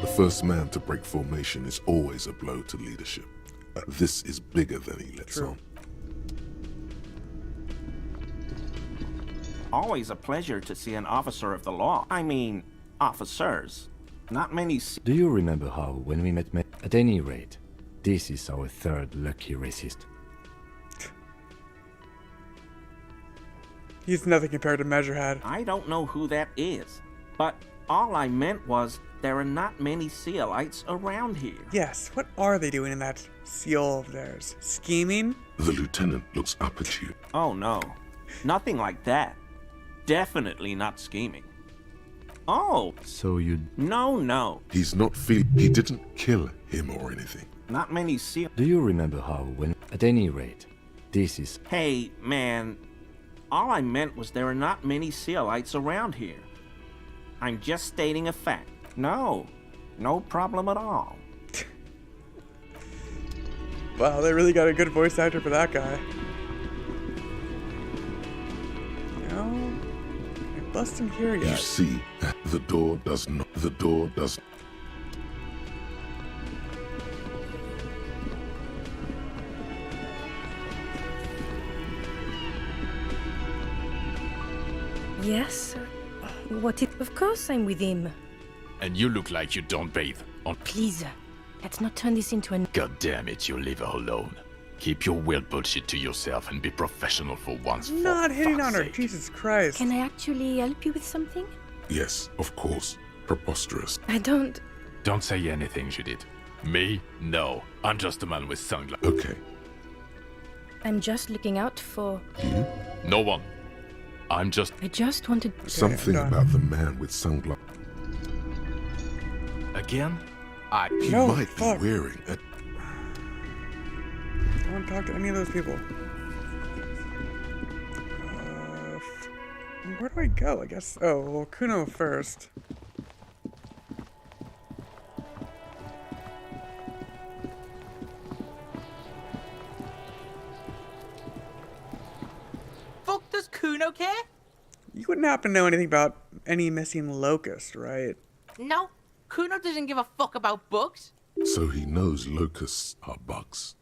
The first man to break formation is always a blow to leadership. This is bigger than he lets on. Always a pleasure to see an officer of the law. I mean, officers. Not many see... Do you remember how, when we met... At any rate, this is our third lucky racist. He's nothing compared to Measurehead. I don't know who that is, but all I meant was there are not many Sealites around here. Yes, what are they doing in that seal of theirs? Scheming? The lieutenant looks up at you. Oh no, nothing like that. Definitely not scheming. Oh. So you... No. He didn't kill him or anything. Not many Seal... Do you remember how, when... At any rate, this is... Hey, man. All I meant was there are not many Sealites around here. I'm just stating a fact. No problem at all. Wow, they really got a good voice actor for that guy. Bust him here yet. You see, the door does not... Yes? What if... Of course I'm with him. And you look like you don't bathe. Please, let's not turn this into an... God damn it, you leave her alone. Keep your weird bullshit to yourself and be professional for once. Not hitting on her, Jesus Christ. Can I actually help you with something? Yes, of course. Preposterous. I don't... Don't say anything, Judith. Me? No. I'm just a man with sunglasses. Okay. I'm just looking out for... You? No one. I just wanted... Something about the man with sunglasses. Again? He might be wearing a... I don't want to talk to any of those people. Where do I go? I guess... Oh, well, Kuno first. Fuck does Kuno care? You wouldn't happen to know anything about any missing locust, right? No, Kuno doesn't give a fuck about bugs. So he knows locusts are bugs.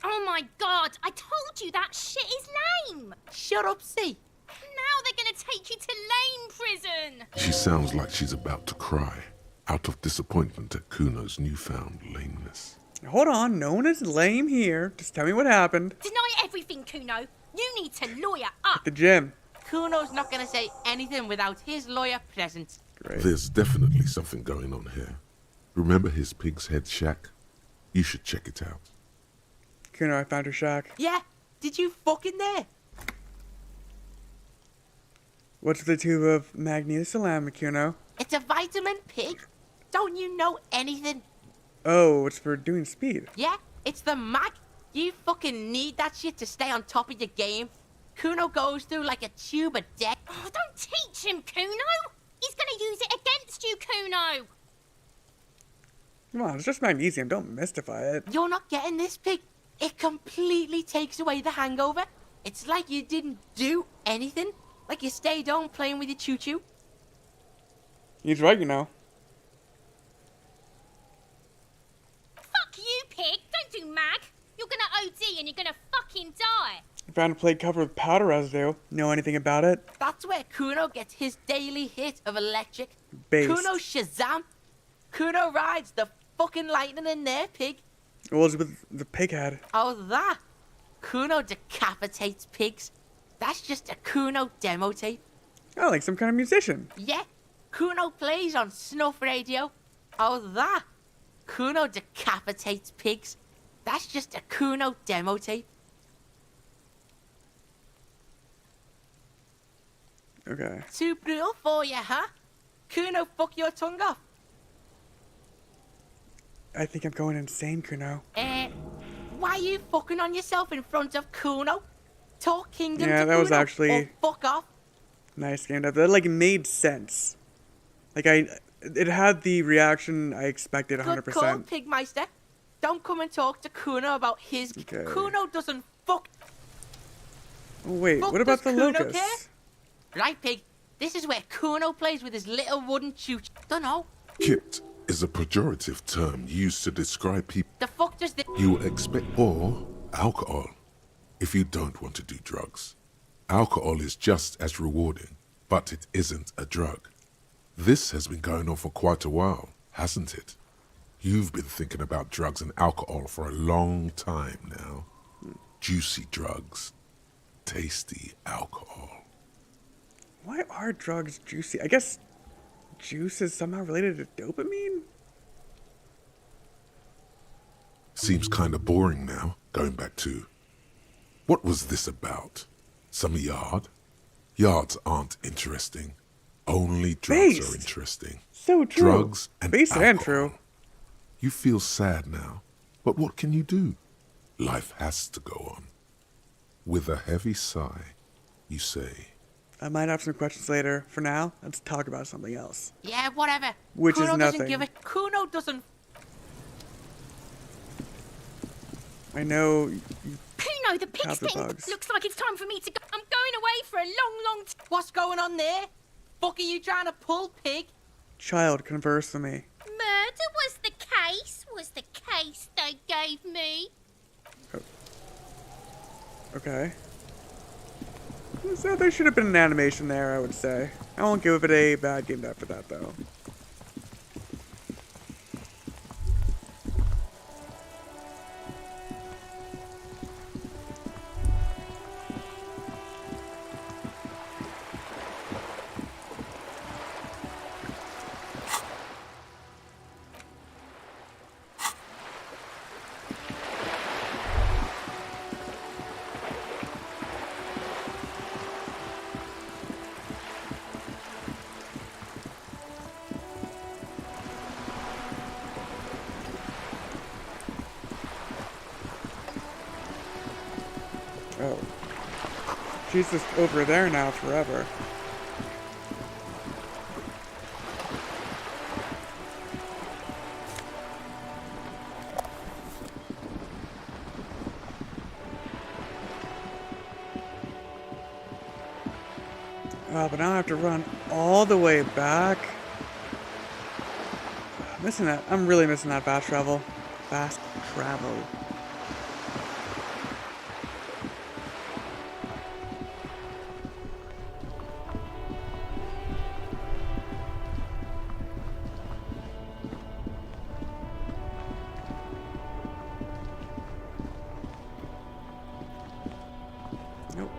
Oh my god, I told you that shit is lame! Shut up, C. Now they're gonna take you to lame prison! She sounds like she's about to cry, out of disappointment at Kuno's newfound lameness. Hold on, no one is lame here. Just tell me what happened. Deny everything, Kuno. You need to lawyer up. At the gym. Kuno's not gonna say anything without his lawyer present. Great. There's definitely something going on here. Remember his pig's head shack? You should check it out. Kuno, I found your shack. Yeah, did you fucking there? What's the tube of magnesium, Kuno? It's a vitamin pig. Don't you know anything? Oh, it's for doing speed. Yeah, it's the mag. You fucking need that shit to stay on top of your game. Kuno goes through like a tube of deck. Oh, don't teach him, Kuno! He's gonna use it against you, Kuno! Come on, it's just magnesium. Don't mystify it. You're not getting this, pig. It completely takes away the hangover. It's like you didn't do anything. Like you stayed home playing with your choo-choo. He's right, you know. Fuck you, pig! Don't do mag! You're gonna OD and you're gonna fucking die! I found a plate covered with powder residue. Know anything about it? That's where Kuno gets his daily hit of electric. Based. Kuno Shazam. Kuno rides the fucking lightning in there, pig. It was with the pig head. Oh, that? Kuno decapitates pigs. That's just a Kuno demo tape. Oh, like some kind of musician. Yeah. Kuno plays on snuff radio. Oh, that? Kuno decapitates pigs. That's just a Kuno demo tape. Okay. Too brutal for you, huh? Kuno fuck your tongue off. I think I'm going insane, Kuno. Why are you fucking on yourself in front of Kuno? Talk kingdom Yeah, to that was Kuno, actually... or fuck off. Nice game dev. That like made sense. Like it had the reaction I expected 100%. Good call, Pigmeister. Don't come and talk to Kuno about his... Okay. Kuno doesn't fuck... Oh, wait, Fuck what about the does Kuno locusts? care? Right, Pig. This is where Kuno plays with his little wooden chooch. Dunno. Kipped is a pejorative term used to describe people The fuck does the... you expect, or alcohol, if you don't want to do drugs. Alcohol is just as rewarding, but it isn't a drug. This has been going on for quite a while, hasn't it? You've been thinking about drugs and alcohol for a long time now. Juicy drugs, tasty alcohol. Why are drugs juicy? I guess juice is somehow related to dopamine? Seems kind of boring now, going back to... What was this about? Some yard? Yards aren't interesting. Only drugs are interesting. So true. Drugs and Based alcohol. and true. You feel sad now, but what can you do? Life has to go on. With a heavy sigh, you say... I might have some questions later. For now, let's talk about something else. Yeah, whatever. Which Kuno is doesn't nothing. give a... Kuno doesn't... I know you Kuno, the pig have the thing. bugs. Looks like it's time for me to go. I'm going away for a long time. What's going on there? Fuck are you trying to pull, Pig? Child, converse with me. Murder was the case they gave me. Okay. So there should have been an animation there, I would say. I won't give it a bad game dev for that, though. Oh. She's just over there now forever. Oh, but now I have to run all the way back. Missing that. I'm really missing that fast travel. Fast travel. Nope.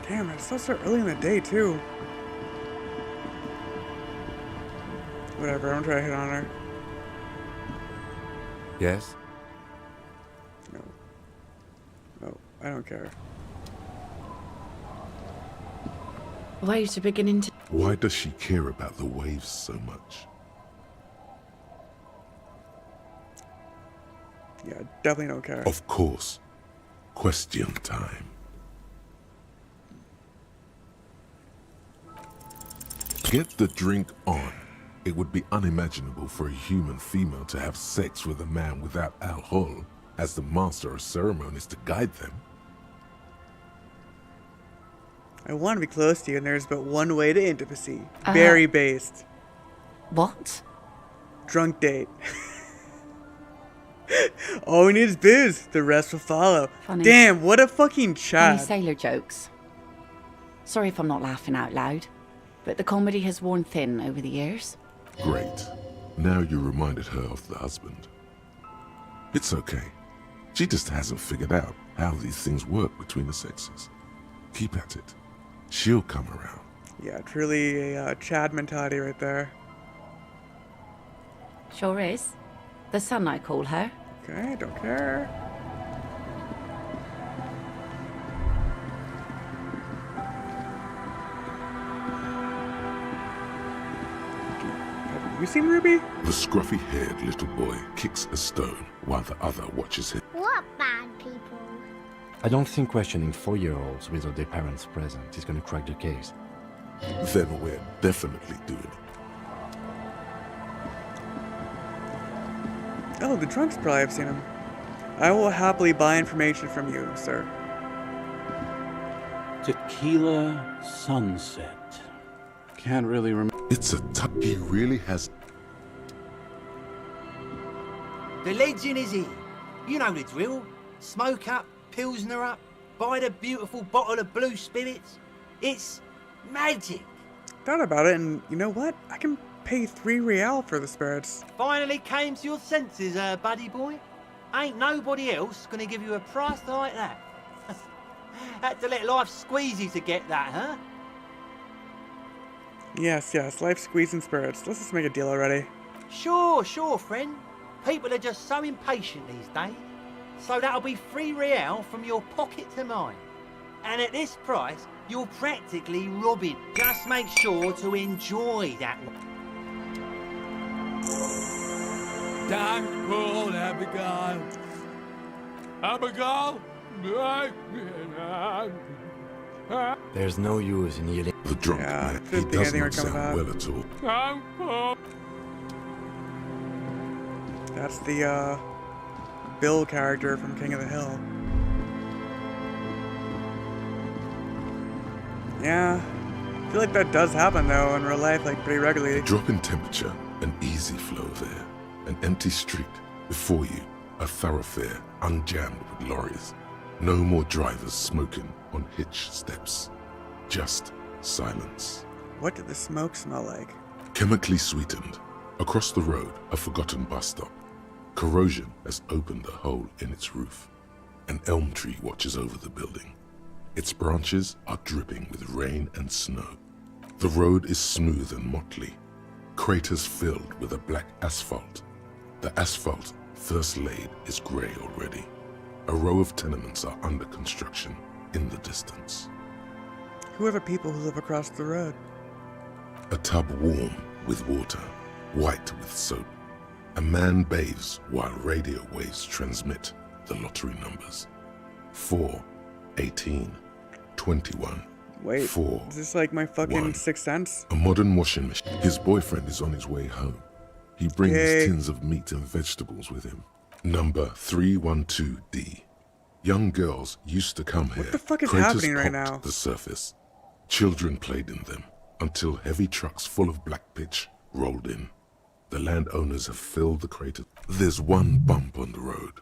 Damn, it's still so early in the day, too. Whatever, I'm trying to hit on her. Yes? No. No, I don't care. Waves are beginning to... Why does she care about the waves so much? Yeah, definitely don't care. Of course. Question time. Get the drink on. It would be unimaginable for a human female to have sex with a man without alcohol as the master of ceremonies to guide them. I want to be close to you, and there's but one way to intimacy. Very based. What? Drunk date. All we need is booze. The rest will follow. Funny. Damn, what a fucking Funny chat. sailor jokes. Sorry if I'm not laughing out loud, but the comedy has worn thin over the years. Great. Now you reminded her of the husband. It's okay. She just hasn't figured out how these things work between the sexes. Keep at it. She'll come around. Yeah, truly a Chad mentality right there. Sure is. The sun, I call her. Okay, don't care. Have you seen Ruby? The scruffy-haired little boy kicks a stone while the other watches him. What bad people? I don't think questioning 4-year-olds without their parents present is gonna crack the case. Then we're definitely doing it. Oh, the drunks probably have seen him. I will happily buy information from you, sir. Tequila sunset. Can't really remember. It's a he really has. The legend is here. You know the drill. Smoke up, pilsner up, buy the beautiful bottle of blue spirits. It's magic. Thought about it, and you know what? I can pay 3 real for the spirits. Finally came to your senses, buddy boy. Ain't nobody else gonna give you a price like that. Had to let life squeeze you to get that, huh? Yes, life squeezing spirits. Let's just make a deal already. Sure, friend. People are just so impatient these days. So that'll be 3 real from your pocket to mine. And at this price, you're practically robbing. Just make sure to enjoy that one. Time cold, Abigail. Abigail, There's no use in yelling. The drunk man, he does not sound well at all. That's the Bill character from King of the Hill. Yeah, I feel like that does happen though in real life, like pretty regularly. Drop in temperature, an easy flow there. An empty street. Before you, a thoroughfare unjammed with lorries. No more drivers smoking on hitch steps. Just silence. What did the smoke smell like? Chemically sweetened. Across the road, a forgotten bus stop. Corrosion has opened a hole in its roof. An elm tree watches over the building. Its branches are dripping with rain and snow. The road is smooth and motley. Craters filled with a black asphalt. The asphalt, first laid, is grey already. A row of tenements are under construction in the distance. Who are the people who live across the road? A tub warm with water, white with soap. A man bathes while radio waves transmit the lottery numbers. 4, 18, 21. Wait, 4, is this like my fucking 1. Sixth Sense? A modern washing machine. His boyfriend is on his way home. He brings tins of meat and vegetables with him. Number 312D. Young girls used to come here. What the fuck is Craters happening right popped now? the surface. Children played in them until heavy trucks full of black pitch rolled in. The landowners have filled the crater. There's one bump on the road.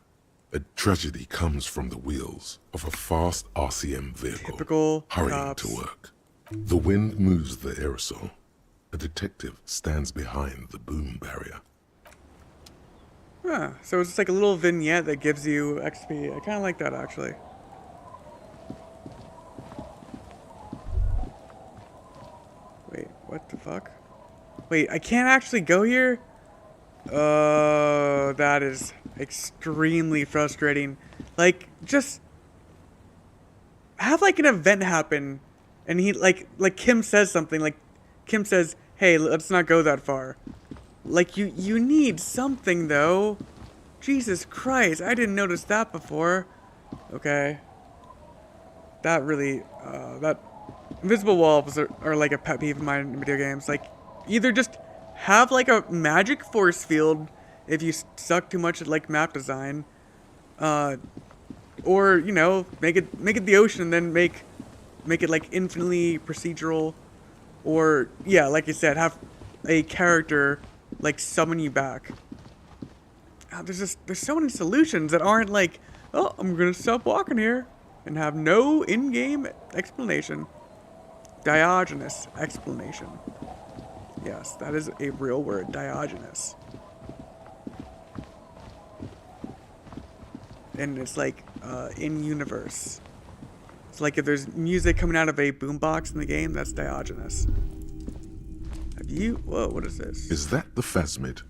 A tragedy comes from the wheels of a fast RCM vehicle Typical hurrying cops. to work. The wind moves the aerosol. A detective stands behind the boom barrier. Huh, so it's just like a little vignette that gives you XP. I kind of like that, actually. Wait, what the fuck? Wait, I can't actually go here? That is extremely frustrating. Like, just have like an event happen, and he like Kim says something, like Kim says, "Hey, let's not go that far." Like you need something though. Jesus Christ, I didn't notice that before. Okay. That really, that invisible walls are like a pet peeve of mine in video games. Like, either just have like a magic force field if you suck too much at like map design, or you know, make it the ocean and then make it like infinitely procedural, or yeah, like you said, have a character like summon you back. There's so many solutions that aren't like, oh, I'm gonna stop walking here and have no in-game explanation. Diogenes explanation. Yes, that is a real word, Diogenes. And it's like in universe. So like if there's music coming out of a boombox in the game, that's Diogenes. Have you? Whoa, what is this? Is that the phasmid?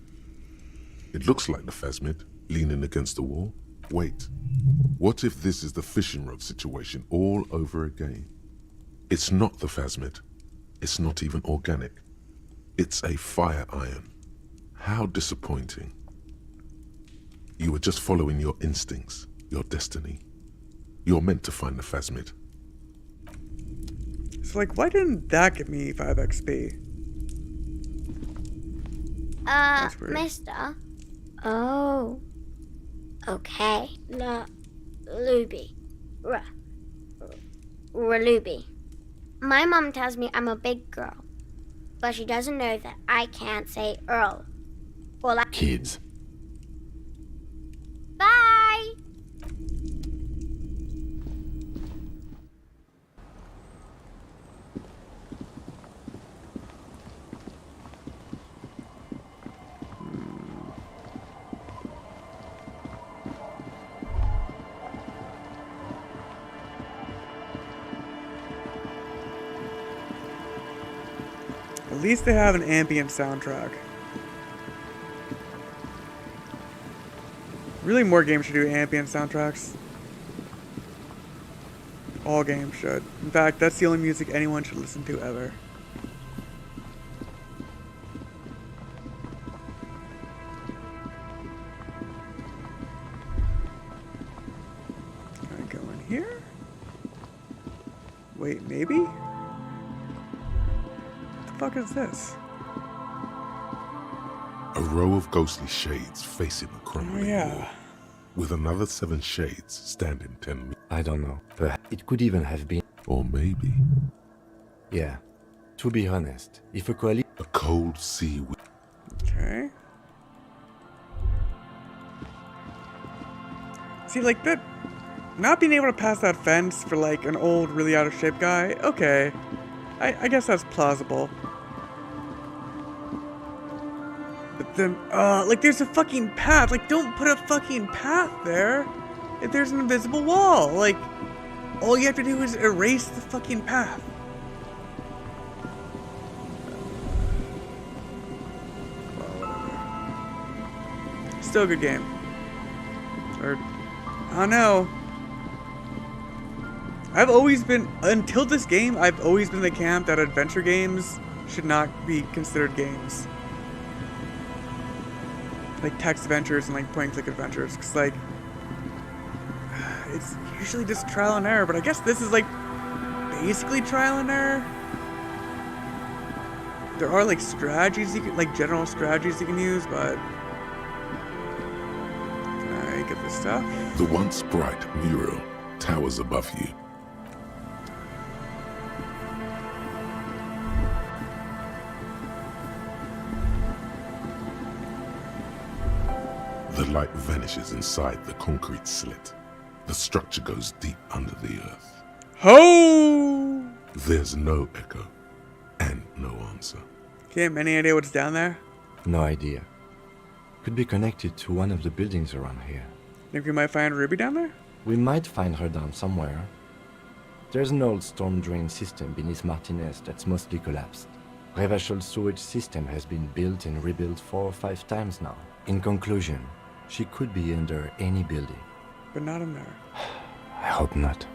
It looks like the phasmid, leaning against the wall. Wait, what if this is the fishing rod situation all over again? It's not the phasmid. It's not even organic. It's a fire iron. How disappointing. You were just following your instincts, your destiny. You're meant to find the phasmid. So like, why didn't that give me 5 XP? Mister? Oh. Okay. Ruby. Ruby. My mom tells me I'm a big girl, but she doesn't know that I can't say Earl. Or like Kids. Bye! At least they have an ambient soundtrack. Really, more games should do ambient soundtracks. All games should. In fact, that's the only music anyone should listen to ever. Can I go in here? Wait, maybe? What the fuck is this? A row of ghostly shades facing a crumbling wall, with another 7 shades standing 10 meters. I don't know. Perhaps it could even have been. Or maybe. Yeah. To be honest, if a coalition. A cold sea wind. Okay. See, like that. Not being able to pass that fence for like an old, really out of shape guy. Okay. I guess that's plausible. But then, like there's a fucking path. Like, don't put a fucking path there if there's an invisible wall. Like, all you have to do is erase the fucking path. Well, whatever. Still a good game. Or, I don't know. I've always been, until this game, I've always been in the camp that adventure games should not be considered games. Like text adventures and like point and click adventures, because like it's usually just trial and error, but I guess this is like basically trial and error. There are like strategies you can, like general strategies you can use, but can I get this stuff? The once bright mural towers above you. The light vanishes inside the concrete slit. The structure goes deep under the earth. Ho! There's no echo and no answer. Kim, any idea what's down there? No idea. Could be connected to one of the buildings around here. Think we might find Ruby down there? We might find her down somewhere. There's an old storm drain system beneath Martinez that's mostly collapsed. Revachel's sewage system has been built and rebuilt 4 or 5 times now. In conclusion, she could be under any building. But not in there. I hope not.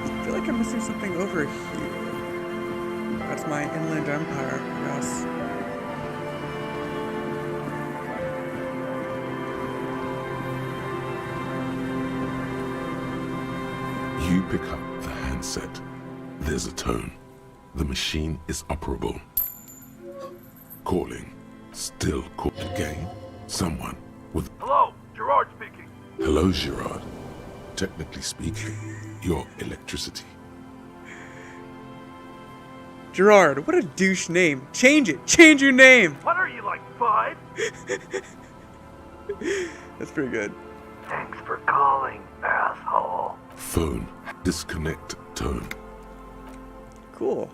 I feel like I'm missing something over here. That's my inland empire, I guess. You pick up the handset. There's a tone. The machine is operable. Calling. Still call again. Someone with... Hello, Gerard speaking. Hello, Gerard. Technically speaking, your electricity. Gerard, what a douche name. Change it. Change your name. What are you, like 5? That's pretty good. Thanks for calling, asshole. Phone. Disconnect tone. Cool.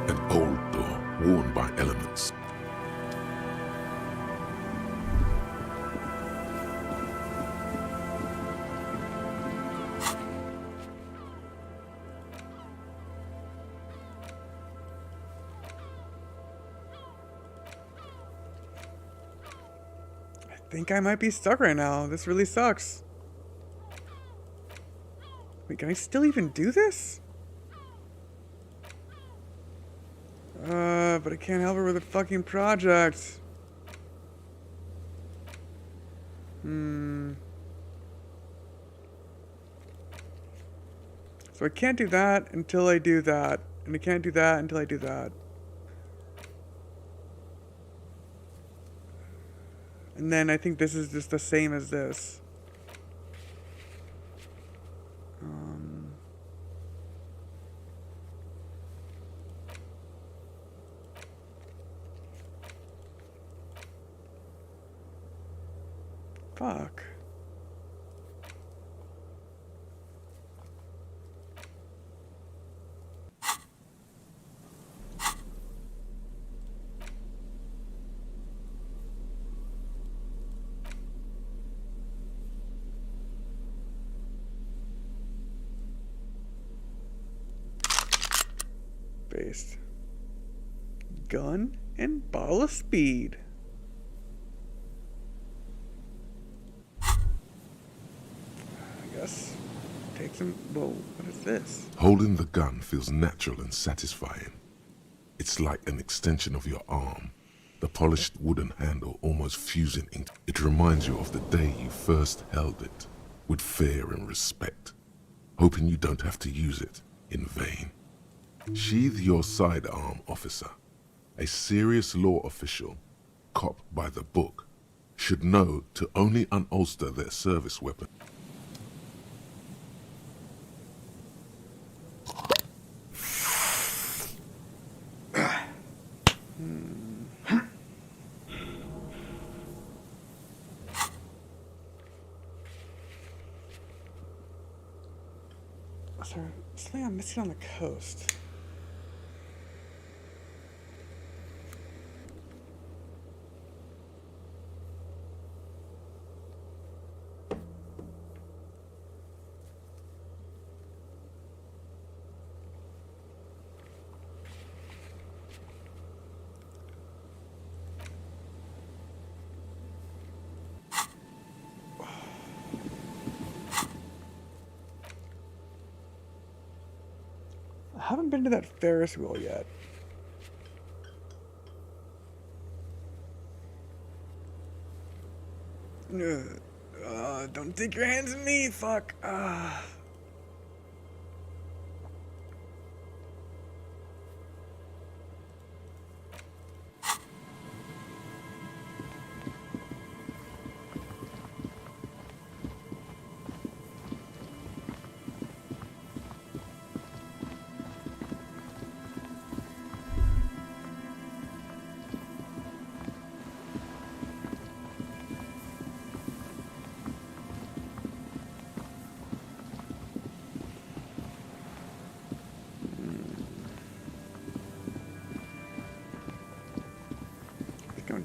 An old door worn by elements. I think I might be stuck right now. This really sucks. Wait, can I still even do this? But I can't help her with a fucking project. So I can't do that until I do that. And I can't do that until I do that. And then I think this is just the same as this. Fuck. Based. Gun and bottle of speed. I guess. Take some. Whoa, what is this? Holding the gun feels natural and satisfying. It's like an extension of your arm. The polished wooden handle almost fusing ink. It reminds you of the day you first held it, with fear and respect, hoping you don't have to use it in vain. Sheathe your sidearm, officer. A serious law official, cop by the book, should know to only unholster their service weapon. Is there something I'm missing on the coast? I haven't been to that Ferris wheel yet. Don't take your hands on me, fuck.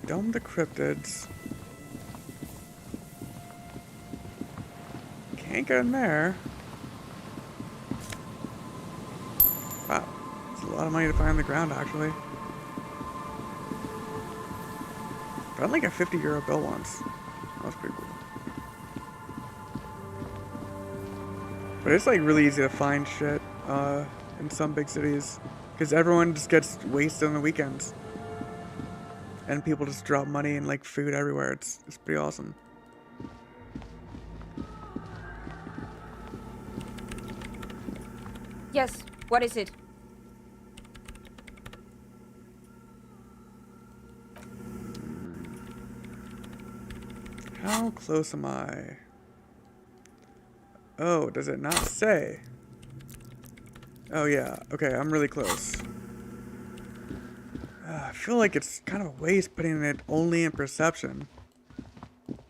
Dome the cryptids. Can't get in there. Wow, it's a lot of money to find on the ground, actually. Found like a 50-euro bill once. That was pretty cool. But it's like really easy to find shit in some big cities, because everyone just gets wasted on the weekends. And people just drop money and like food everywhere. It's pretty awesome. Yes, what is it? How close am I? Oh, does it not say? Oh yeah, okay, I'm really close. I feel like it's kind of a waste putting it only in perception.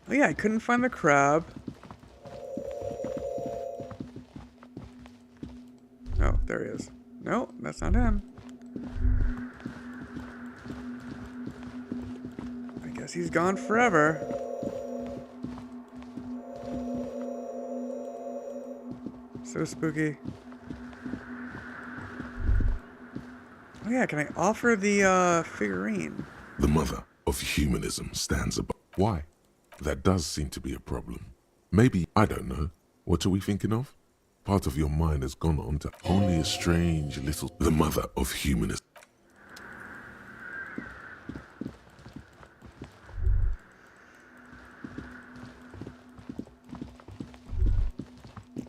Oh yeah, I couldn't find the crab. Oh, there he is. No, that's not him. I guess he's gone forever. So spooky. Oh yeah, can I offer the figurine? The mother of humanism stands above. Why? That does seem to be a problem. Maybe, I don't know. What are we thinking of? Part of your mind has gone on to only a strange little... The mother of humanism.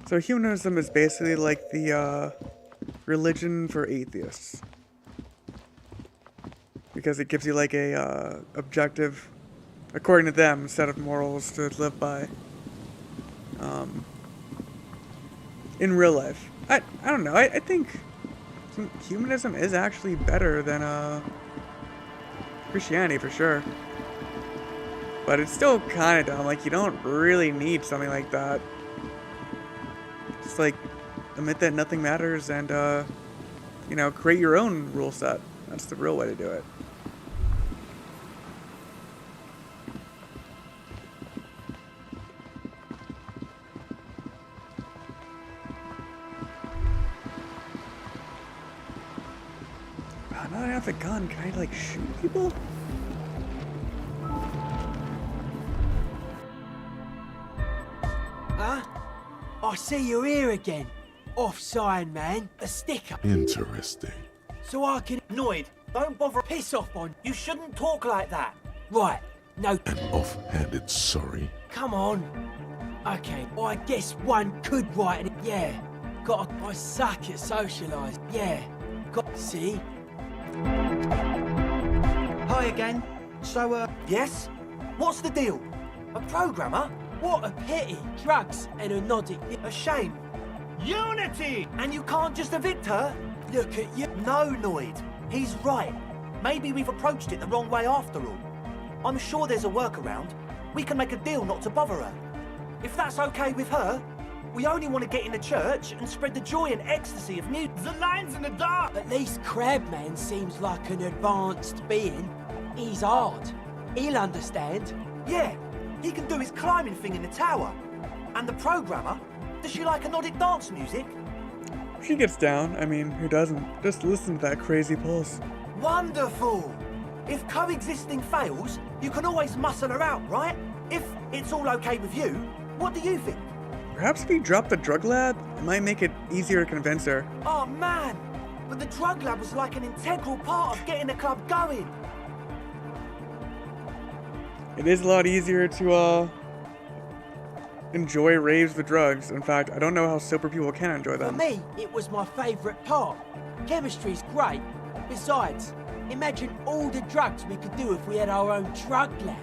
So humanism is basically like the religion for atheists. Because it gives you like a objective, according to them, set of morals to live by. In real life. I don't know, I think humanism is actually better than Christianity for sure. But it's still kind of dumb, like you don't really need something like that. Just like admit that nothing matters and you know, create your own rule set. That's the real way to do it. Now that I have the gun, can I like shoot people? Huh? I see you're here again. Off-sign, man. A sticker. Interesting. So I can... Noid, don't bother. Piss off on. You shouldn't talk like that. Right. No... An offhanded sorry. Come on. Okay, well, I guess one could write it. Yeah. I suck at socialising. Yeah. See? Hi again. So, yes? What's the deal? A programmer? What a pity. Drugs and a nodding. A shame. Unity! And you can't just evict her? Look at you. No, Noid. He's right. Maybe we've approached it the wrong way after all. I'm sure there's a workaround. We can make a deal not to bother her. If that's okay with her, we only want to get in the church and spread the joy and ecstasy of music. The line's in the dark! At least Crabman seems like an advanced being. He's hard. He'll understand. Yeah, he can do his climbing thing in the tower. And the programmer, does she like anodic dance music? She gets down. I mean, who doesn't? Just listen to that crazy pulse. Wonderful! If coexisting fails, you can always muscle her out, right? If it's all okay with you, what do you think? Perhaps if we drop the drug lab, it might make it easier to convince her. Oh man, but the drug lab was like an integral part of getting the club going. It is a lot easier to enjoy raves with drugs. In fact, I don't know how sober people can enjoy them. For me, it was my favourite part. Chemistry's great. Besides, imagine all the drugs we could do if we had our own drug lab.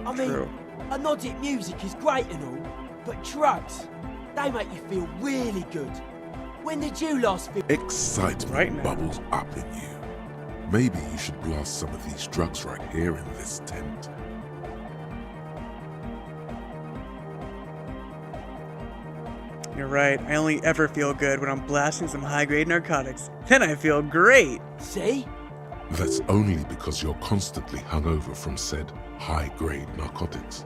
I mean, anodic music is great and all, but drugs, they make you feel really good. When did you last feel... Excitement bubbles up in you. Maybe you should blast some of these drugs right here in this tent. You're right, I only ever feel good when I'm blasting some high-grade narcotics. Then I feel great! See? That's only because you're constantly hungover from said high-grade narcotics.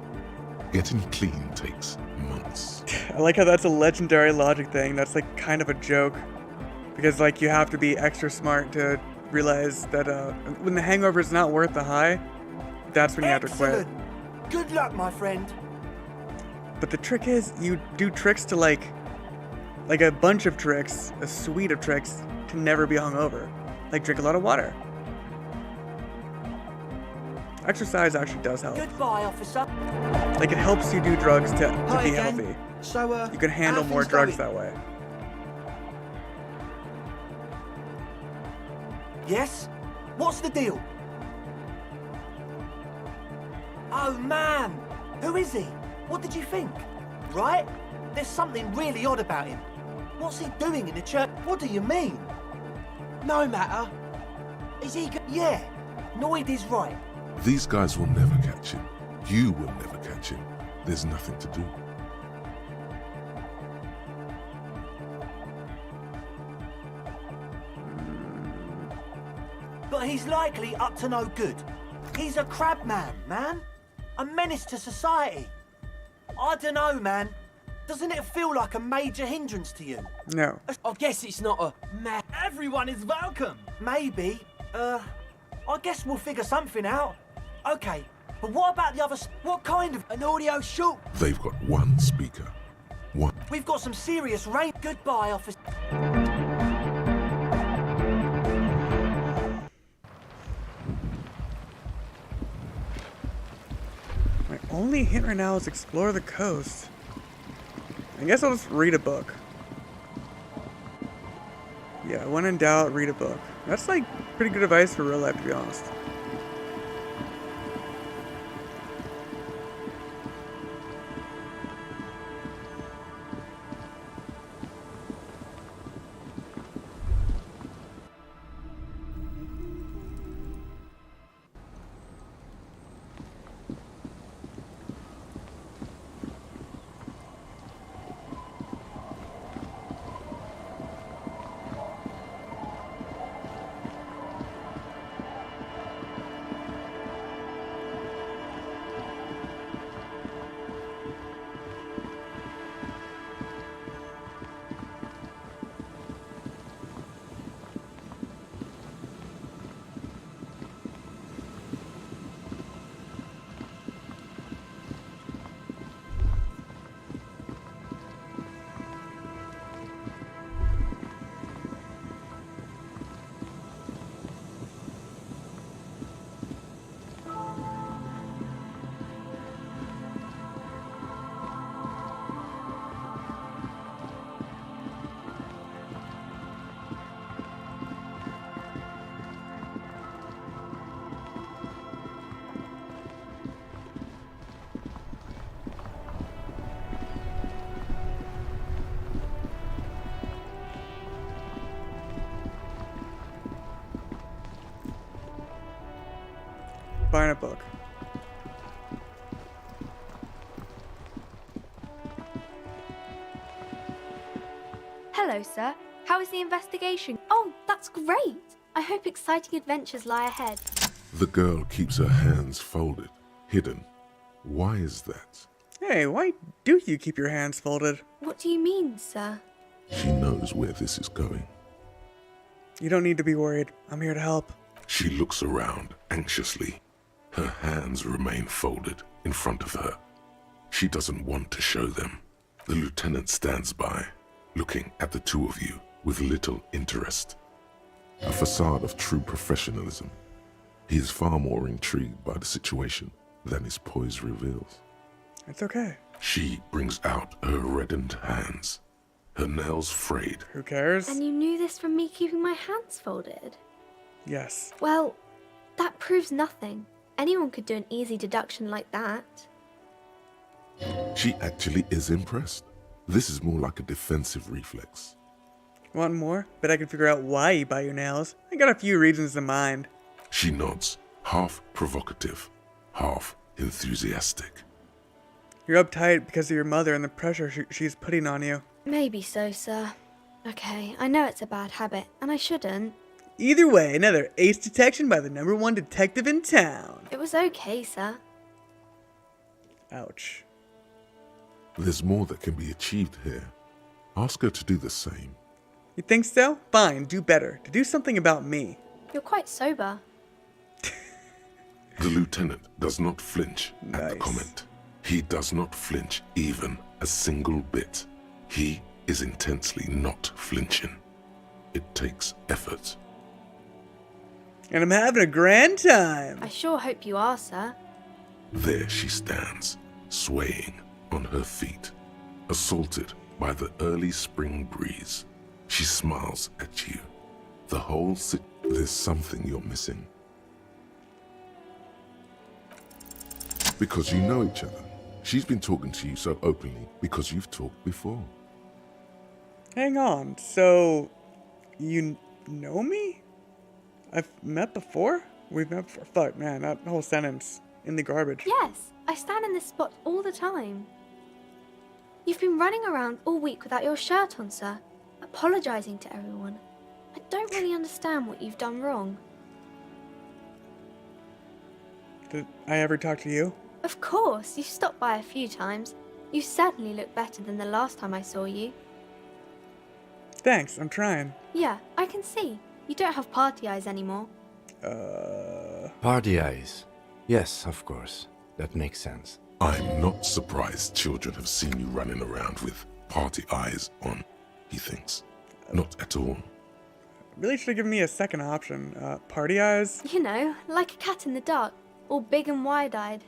Getting clean takes months. I like how that's a legendary logic thing. That's like kind of a joke. Because like you have to be extra smart to realize that when the hangover is not worth the high, that's when you have to quit. Good luck, my friend. But the trick is, you do tricks to like a bunch of tricks, a suite of tricks to never be hungover. Like drink a lot of water. Exercise actually does help. Goodbye, officer. Like it helps you do drugs to be again. healthy. So, you can handle more drugs that way. Yes? What's the deal? Oh man, Who is he? What did you think? Right? There's something really odd about him. What's he doing in the church? What do you mean? No matter. Is he Yeah, Noid is right. These guys will never catch him. You will never catch him. There's nothing to do. But he's likely up to no good. He's a crab man. A menace to society. I dunno, man. Doesn't it feel like a major hindrance to you? No. I guess it's not a Everyone is welcome. Maybe. I guess we'll figure something out. Okay, but what about the others? What kind of... An audio shoot? They've got one speaker. One. We've got some serious rain. Goodbye, officer. My only hint right now is explore the coast. I guess I'll just read a book. Yeah, when in doubt, read a book. That's like pretty good advice for real life, to be honest. Buying a book. Hello, sir. How is the investigation? Oh, that's great. I hope exciting adventures lie ahead. The girl keeps her hands folded, hidden. Why is that? Hey, why do you keep your hands folded? What do you mean, sir? She knows where this is going. You don't need to be worried. I'm here to help. She looks around anxiously. Her hands remain folded in front of her. She doesn't want to show them. The lieutenant stands by, looking at the two of you with little interest. A facade of true professionalism. He is far more intrigued by the situation than his poise reveals. It's okay. She brings out her reddened hands, her nails frayed. Who cares? And you knew this from me keeping my hands folded? Yes. Well, that proves nothing. Anyone could do an easy deduction like that. She actually is impressed. This is more like a defensive reflex. Want more? Bet I can figure out why you buy your nails. I got a few reasons in mind. She nods, half provocative, half enthusiastic. You're uptight because of your mother and the pressure she's putting on you. Maybe so, sir. Okay, I know it's a bad habit, and I shouldn't. Either way, another ace detection by the #1 detective in town. It was okay, sir. Ouch. There's more that can be achieved here. Ask her to do the same. You think so? Fine, do better. To do something about me. You're quite sober. The lieutenant does not flinch at the comment. He does not flinch even a single bit. He is intensely not flinching. It takes effort. And I'm having a grand time. I sure hope you are, sir. There she stands, swaying on her feet, assaulted by the early spring breeze. She smiles at you. The whole there's something you're missing. Because you know each other. She's been talking to you so openly because you've talked before. Hang on, so you know me? I've met before? We've met before? Fuck, man, that whole sentence in the garbage. Yes, I stand in this spot all the time. You've been running around all week without your shirt on, sir, apologising to everyone. I don't really understand what you've done wrong. Did I ever talk to you? Of course, you stopped by a few times. You certainly look better than the last time I saw you. Thanks, I'm trying. Yeah, I can see. You don't have party eyes anymore. Party eyes. Yes, of course. That makes sense. I'm not surprised children have seen you running around with party eyes on, he thinks. Not at all. Really should have given me a second option. Party eyes? You know, like a cat in the dark, all big and wide-eyed.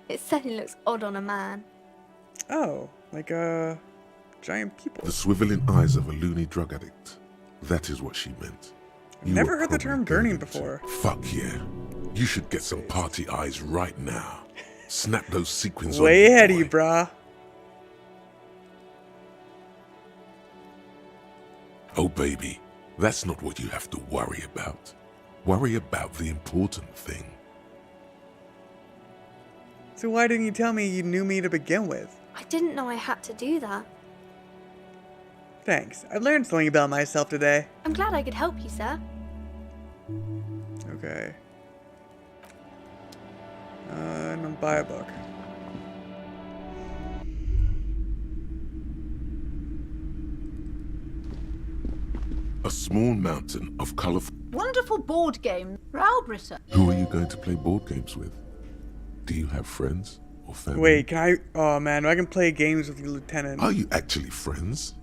It certainly looks odd on a man. Oh, like giant people. The swiveling eyes of a loony drug addict. That is what she meant. You Never were heard the term probably gurning before. Fuck yeah. You should get some party eyes right now. Snap those sequins Way on, ahead of boy. you, brah. Oh baby, that's not what you have to worry about. Worry about the important thing. So why didn't you tell me you knew me to begin with? I didn't know I had to do that. Thanks. I learned something about myself today. I'm glad I could help you, sir. Okay. And I'll buy a book. A small mountain of colorful... Wonderful board game, Raubritter. Who are you going to play board games with? Do you have friends or family? Wait, can I... Oh man, I can play games with the lieutenant. Are you actually friends?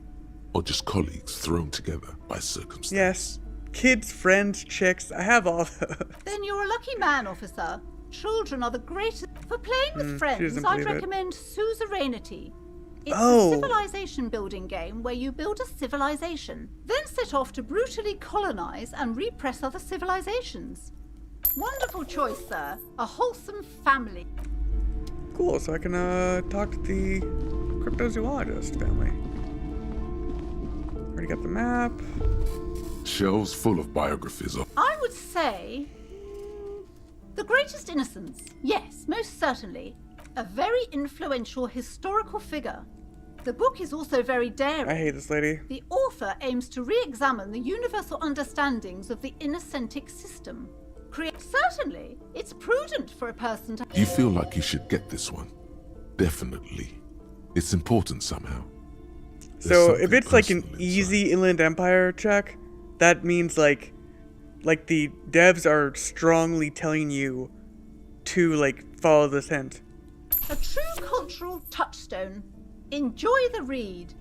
Or just colleagues thrown together by circumstance? Yes. Kids, friends, chicks, I have all those. Then you're a lucky man, officer. Children are the greatest. For playing with she friends, doesn't I'd believe it. recommend Suzerainty. It's Oh. a civilization building game where you build a civilization, then set off to brutally colonize and repress other civilizations. Wonderful choice, sir. A wholesome family. Cool, so I can talk to the cryptozoologist family. Already got the map. Shelves full of biographies of... I would say... The Greatest Innocence. Yes, most certainly. A very influential historical figure. The book is also very daring. I hate this lady. The author aims to re-examine the universal understandings of the innocentic system. Certainly, it's prudent for a person to... You feel like you should get this one. Definitely. It's important somehow. So if it's like an easy Inland Empire check, that means like the devs are strongly telling you to like follow this hint. A true cultural touchstone. Enjoy the read.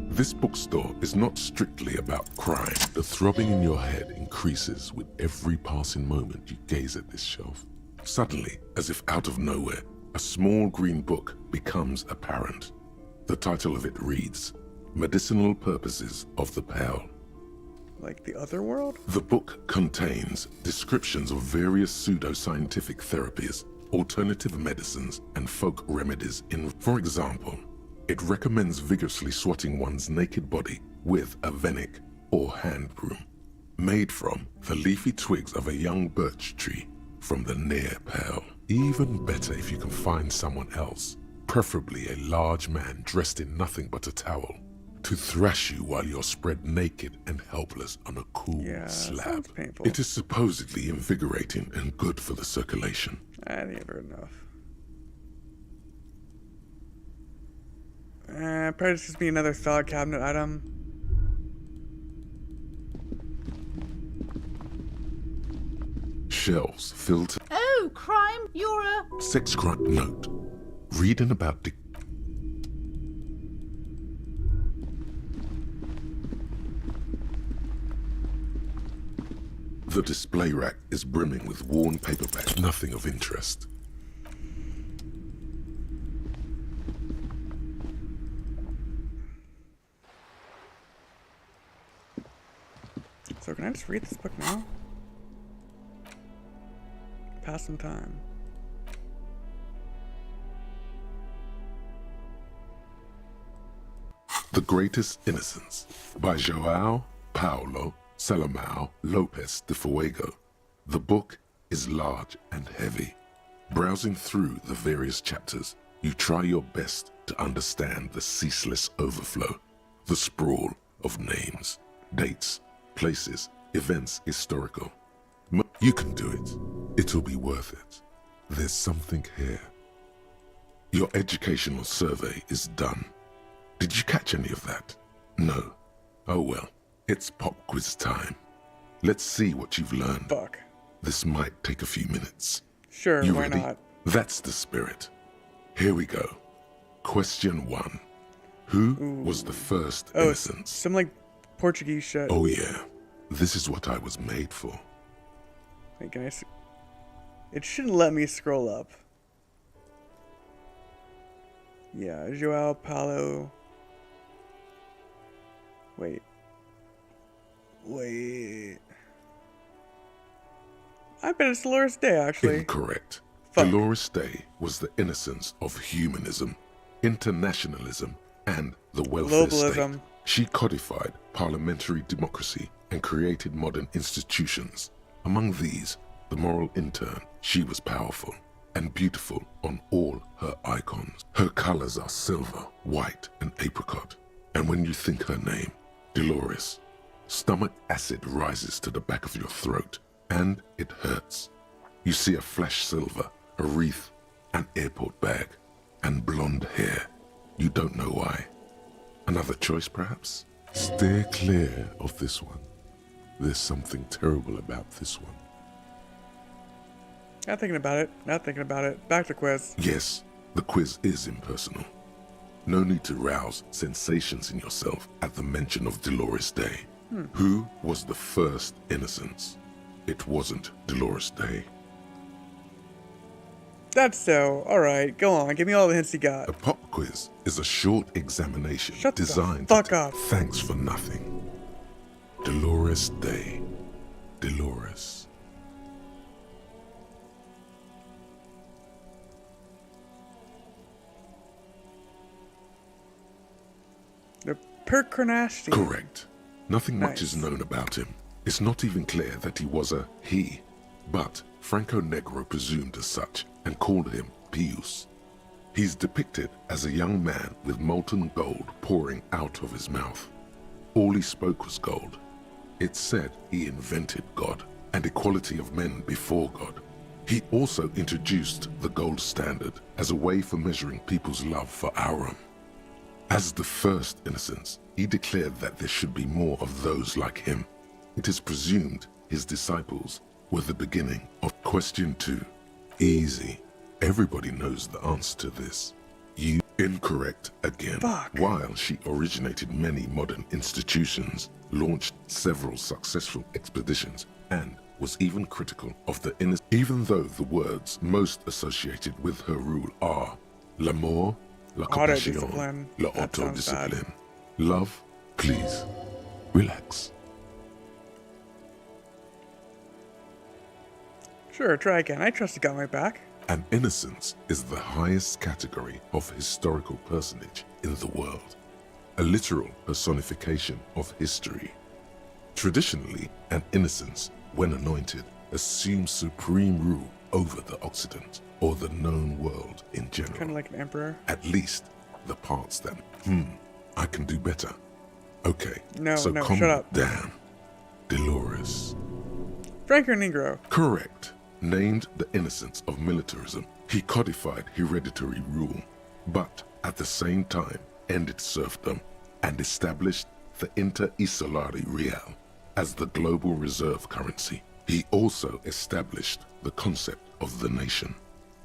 This bookstore is not strictly about crime. The throbbing in your head increases with every passing moment you gaze at this shelf. Suddenly, as if out of nowhere, a small green book becomes apparent. The title of it reads, Medicinal Purposes of the Pale. Like the other world? The book contains descriptions of various pseudoscientific therapies, alternative medicines, and folk remedies for example, it recommends vigorously swatting one's naked body with a venik or hand broom, made from the leafy twigs of a young birch tree from the near Pale. Even better if you can find someone else, preferably a large man dressed in nothing but a towel, to thrash you while you're spread naked and helpless on a cool slab. Painful. It is supposedly invigorating and good for the circulation. I think I've heard enough. Probably just be another thought cabinet item. Shelves filled to Oh, crime, you're a... sex crime. Note. Reading about the... The display rack is brimming with worn paperbacks, nothing of interest. So can I just read this book now? pass some time. The Greatest Innocence by João Paulo Salomão Lopes de Fuego. The book is large and heavy. Browsing through the various chapters, you try your best to understand the ceaseless overflow, the sprawl of names, dates, places, events historical. You can do it. It'll be worth it. There's something here. Your educational survey is done. Did you catch any of that? No. Oh well, it's pop quiz time. Let's see what you've learned. Fuck. This might take a few minutes. Sure, You why ready? not? That's the spirit. Here we go. Question 1. Who was the first innocent? Some like Portuguese shit. Oh yeah. This is what I was made for. Wait, can I see? It shouldn't let me scroll up. Yeah, João Paulo. Wait. I bet it's Dolores Day, actually. Incorrect. Fuck. Dolores Day was the innocence of humanism, internationalism, and the welfare Globalism. state. She codified parliamentary democracy and created modern institutions. Among these, the moral intern, she was powerful and beautiful on all her icons. Her colors are silver, white, and apricot. And when you think her name, Dolores, stomach acid rises to the back of your throat, and it hurts. You see a flash silver, a wreath, an airport bag, and blonde hair. You don't know why. Another choice, perhaps? Steer clear of this one. There's something terrible about this one. Not thinking about it. Back to quiz. Yes, the quiz is impersonal. No need to rouse sensations in yourself at the mention of Dolores Day. Who was the first innocence? It wasn't Dolores Day. That's so. Alright, go on. Give me all the hints you got. A pop quiz is a short examination designed the fuck up. Thanks for nothing. Dolores Day. Dolores. The Percarnasti. Correct. Nothing much Nice. is known about him. It's not even clear that he was a he, but Franco Negro presumed as such and called him Pius. He's depicted as a young man with molten gold pouring out of his mouth. All he spoke was gold. It's said he invented God and equality of men before God. He also introduced the gold standard as a way for measuring people's love for Aurum. As the first innocence, he declared that there should be more of those like him. It is presumed his disciples were the beginning of question 2. Easy. Everybody knows the answer to this. You incorrect again. Fuck. While she originated many modern institutions, launched several successful expeditions, and was even critical of the innocent, even though the words most associated with her rule are l'amour, la compassion, Autodiscipline. la That sounds bad. autodiscipline. Love, please, relax. Sure, try again. I trust you got my back. An innocence is the highest category of historical personage in the world, a literal personification of history. Traditionally, an innocence, when anointed, assumes supreme rule over the Occident or the known world in general. Kind of like an emperor. At least the parts that, I can do better. Okay, No, so no, calm shut up. down. Dolores. Franco Negro. Correct. Named the innocence of militarism, he codified hereditary rule, but at the same time ended serfdom and established the Inter-Isolari Real as the global reserve currency. He also established the concept of the nation.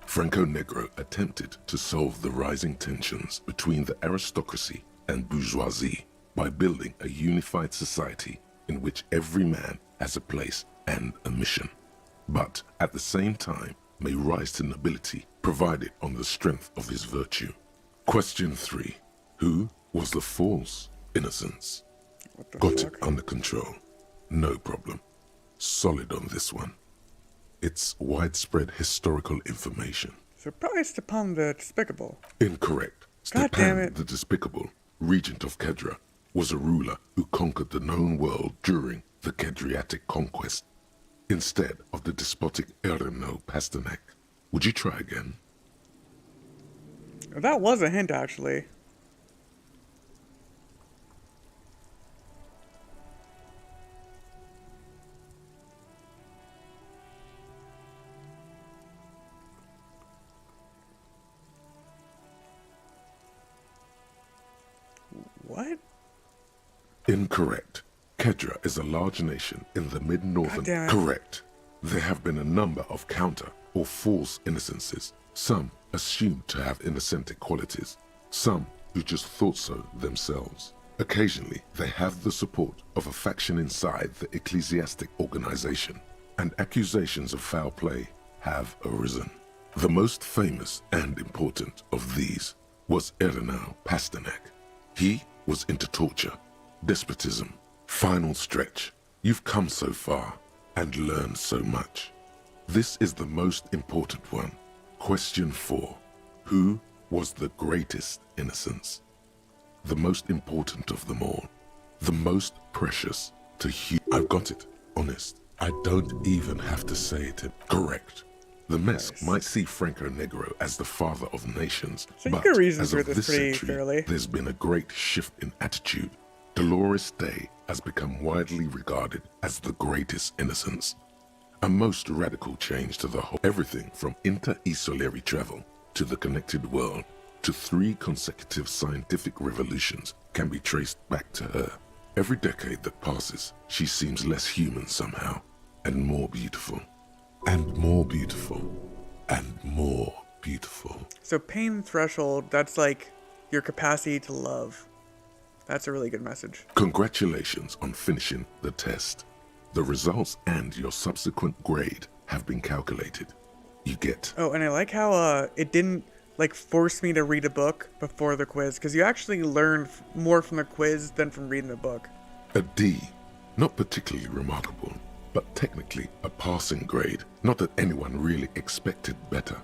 Franco Negro attempted to solve the rising tensions between the aristocracy and bourgeoisie by building a unified society in which every man has a place and a mission, but at the same time may rise to nobility provided on the strength of his virtue. Question 3. Who was the false innocence? Got it under control. No problem. Solid on this one. It's widespread historical information. So probably Stepan the Despicable. Incorrect. God damn it. Stepan the Despicable, regent of Kedra, was a ruler who conquered the known world during the Kedriatic conquest, instead of the despotic Erno Pasternak. Would you try again? That was a hint, actually. What? Incorrect. Kedra is a large nation in the mid-northern... Correct. There have been a number of counter or false innocences. Some assumed to have innocentic qualities. Some who just thought so themselves. Occasionally, they have the support of a faction inside the ecclesiastic organization, and accusations of foul play have arisen. The most famous and important of these was Erno Pasternak. He was into torture, despotism, final stretch. You've come so far and learned so much. This is the most important one. Question 4. Who was the greatest innocence? The most important of them all. The most precious to I've got it. Honest. I don't even have to say it. Correct. The Mesk might see Franco Negro as the father of nations, So but you can reason as through of this this pretty century, fairly. there's been a great shift in attitude. Dolores Day has become widely regarded as the greatest innocence. A most radical change to the whole. Everything from inter-esolary travel to the connected world to 3 consecutive scientific revolutions can be traced back to her. Every decade that passes, she seems less human somehow, and more beautiful. And more beautiful. And more beautiful. So pain threshold, that's like your capacity to love. That's a really good message. Congratulations on finishing the test. The results and your subsequent grade have been calculated. You get... Oh, and I like how it didn't like force me to read a book before the quiz, because you actually learn more from the quiz than from reading the book. a D. Not particularly remarkable, but technically a passing grade. Not that anyone really expected better.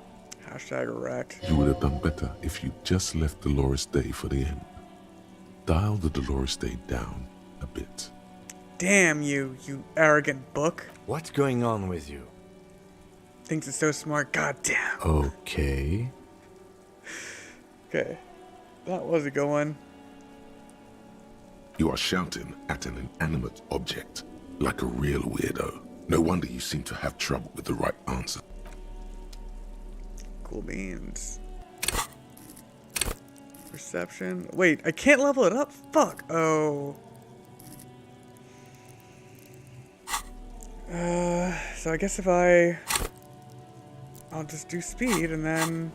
Hashtag wrecked. You would have done better if you just left Dolores Day for the end. Dial the Dolores Day down a bit. Damn you, you arrogant book. What's going on with you? Thinks it's so smart, goddamn. Okay. Okay, that was a good one. You are shouting at an inanimate object, like a real weirdo. No wonder you seem to have trouble with the right answer. Cool beans. Perception. Wait, I can't level it up? Fuck. Oh. So I guess if I'll just do speed and then...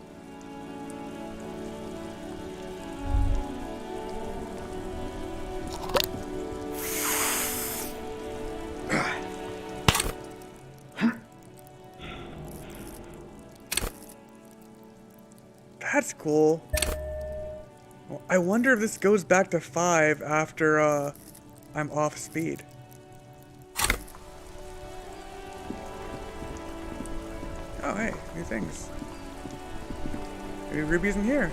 That's cool. Well, I wonder if this goes back to 5 after I'm off speed. Oh hey, new things. Maybe Ruby's in here.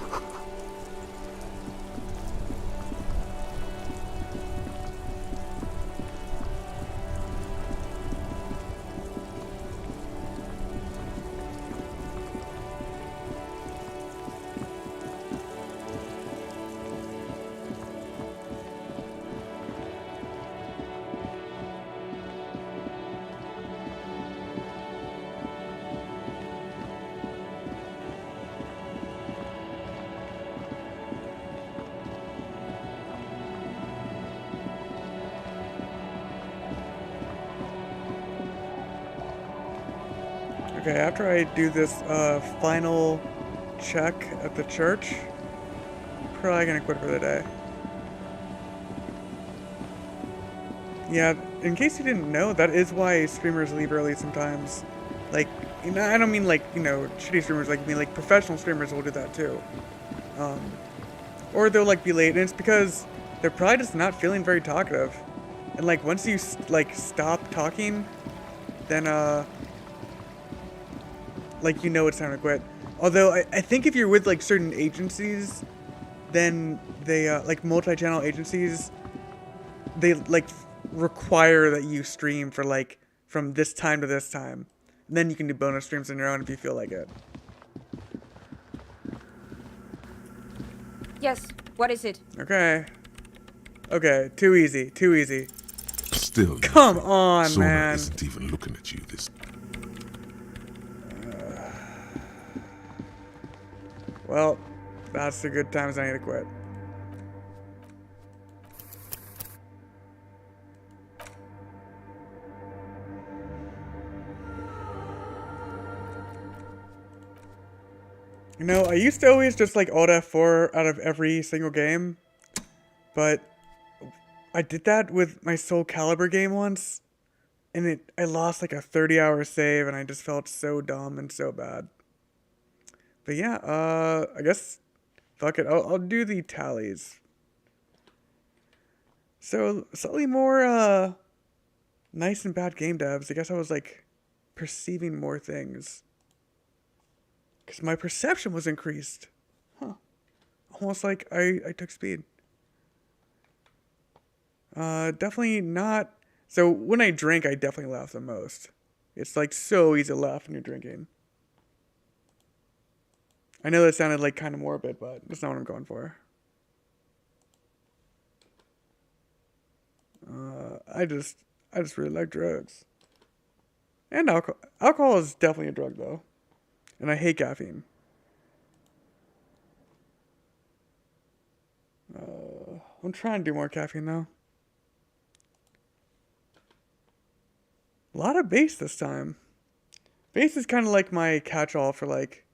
Okay, after I do this final check at the church, I'm probably gonna quit for the day. Yeah, in case you didn't know, that is why streamers leave early sometimes. Like, you know, I don't mean like, you know, shitty streamers, like, I mean like professional streamers will do that too. Or they'll like be late, and it's because they're probably just not feeling very talkative. And like once you like stop talking, then like you know it's time to quit. Although I think if you're with like certain agencies, then they like multi-channel agencies, they like require that you stream for like from this time to this time. And then you can do bonus streams on your own if you feel like it. Yes, what is it? Okay. Okay, too easy, too easy. Still, come on, Sona man. isn't even looking at you this. Well, that's the good times I need to quit. You know, I used to always just like Alt F4 out of every single game, but I did that with my Soul Calibur game once, and I lost like a 30-hour save, and I just felt so dumb and so bad. But yeah, I guess, fuck it, I'll do the tallies. So, slightly more, nice and bad game devs. I guess I was like perceiving more things. Because my perception was increased. Huh. Almost like I took speed. Definitely not. So when I drink, I definitely laugh the most. It's like so easy to laugh when you're drinking. I know that sounded like kind of morbid, but that's not what I'm going for. I just really like drugs. And alcohol. Alcohol is definitely a drug though. And I hate caffeine. I'm trying to do more caffeine though. A lot of bass this time. Bass is kind of like my catch-all for like,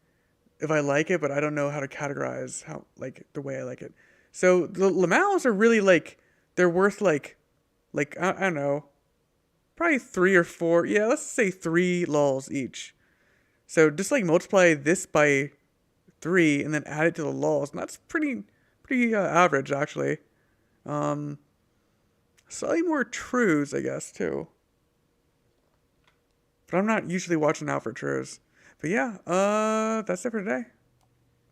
if I like it, but I don't know how to categorize how like the way I like it. So the lmaos are really like, they're worth like I don't know, probably 3 or 4. Yeah, let's say 3 lulls each. So just like multiply this by 3 and then add it to the lulls, and that's pretty average actually. Slightly more trues, I guess, too. But I'm not usually watching out for trues. But yeah, that's it for today.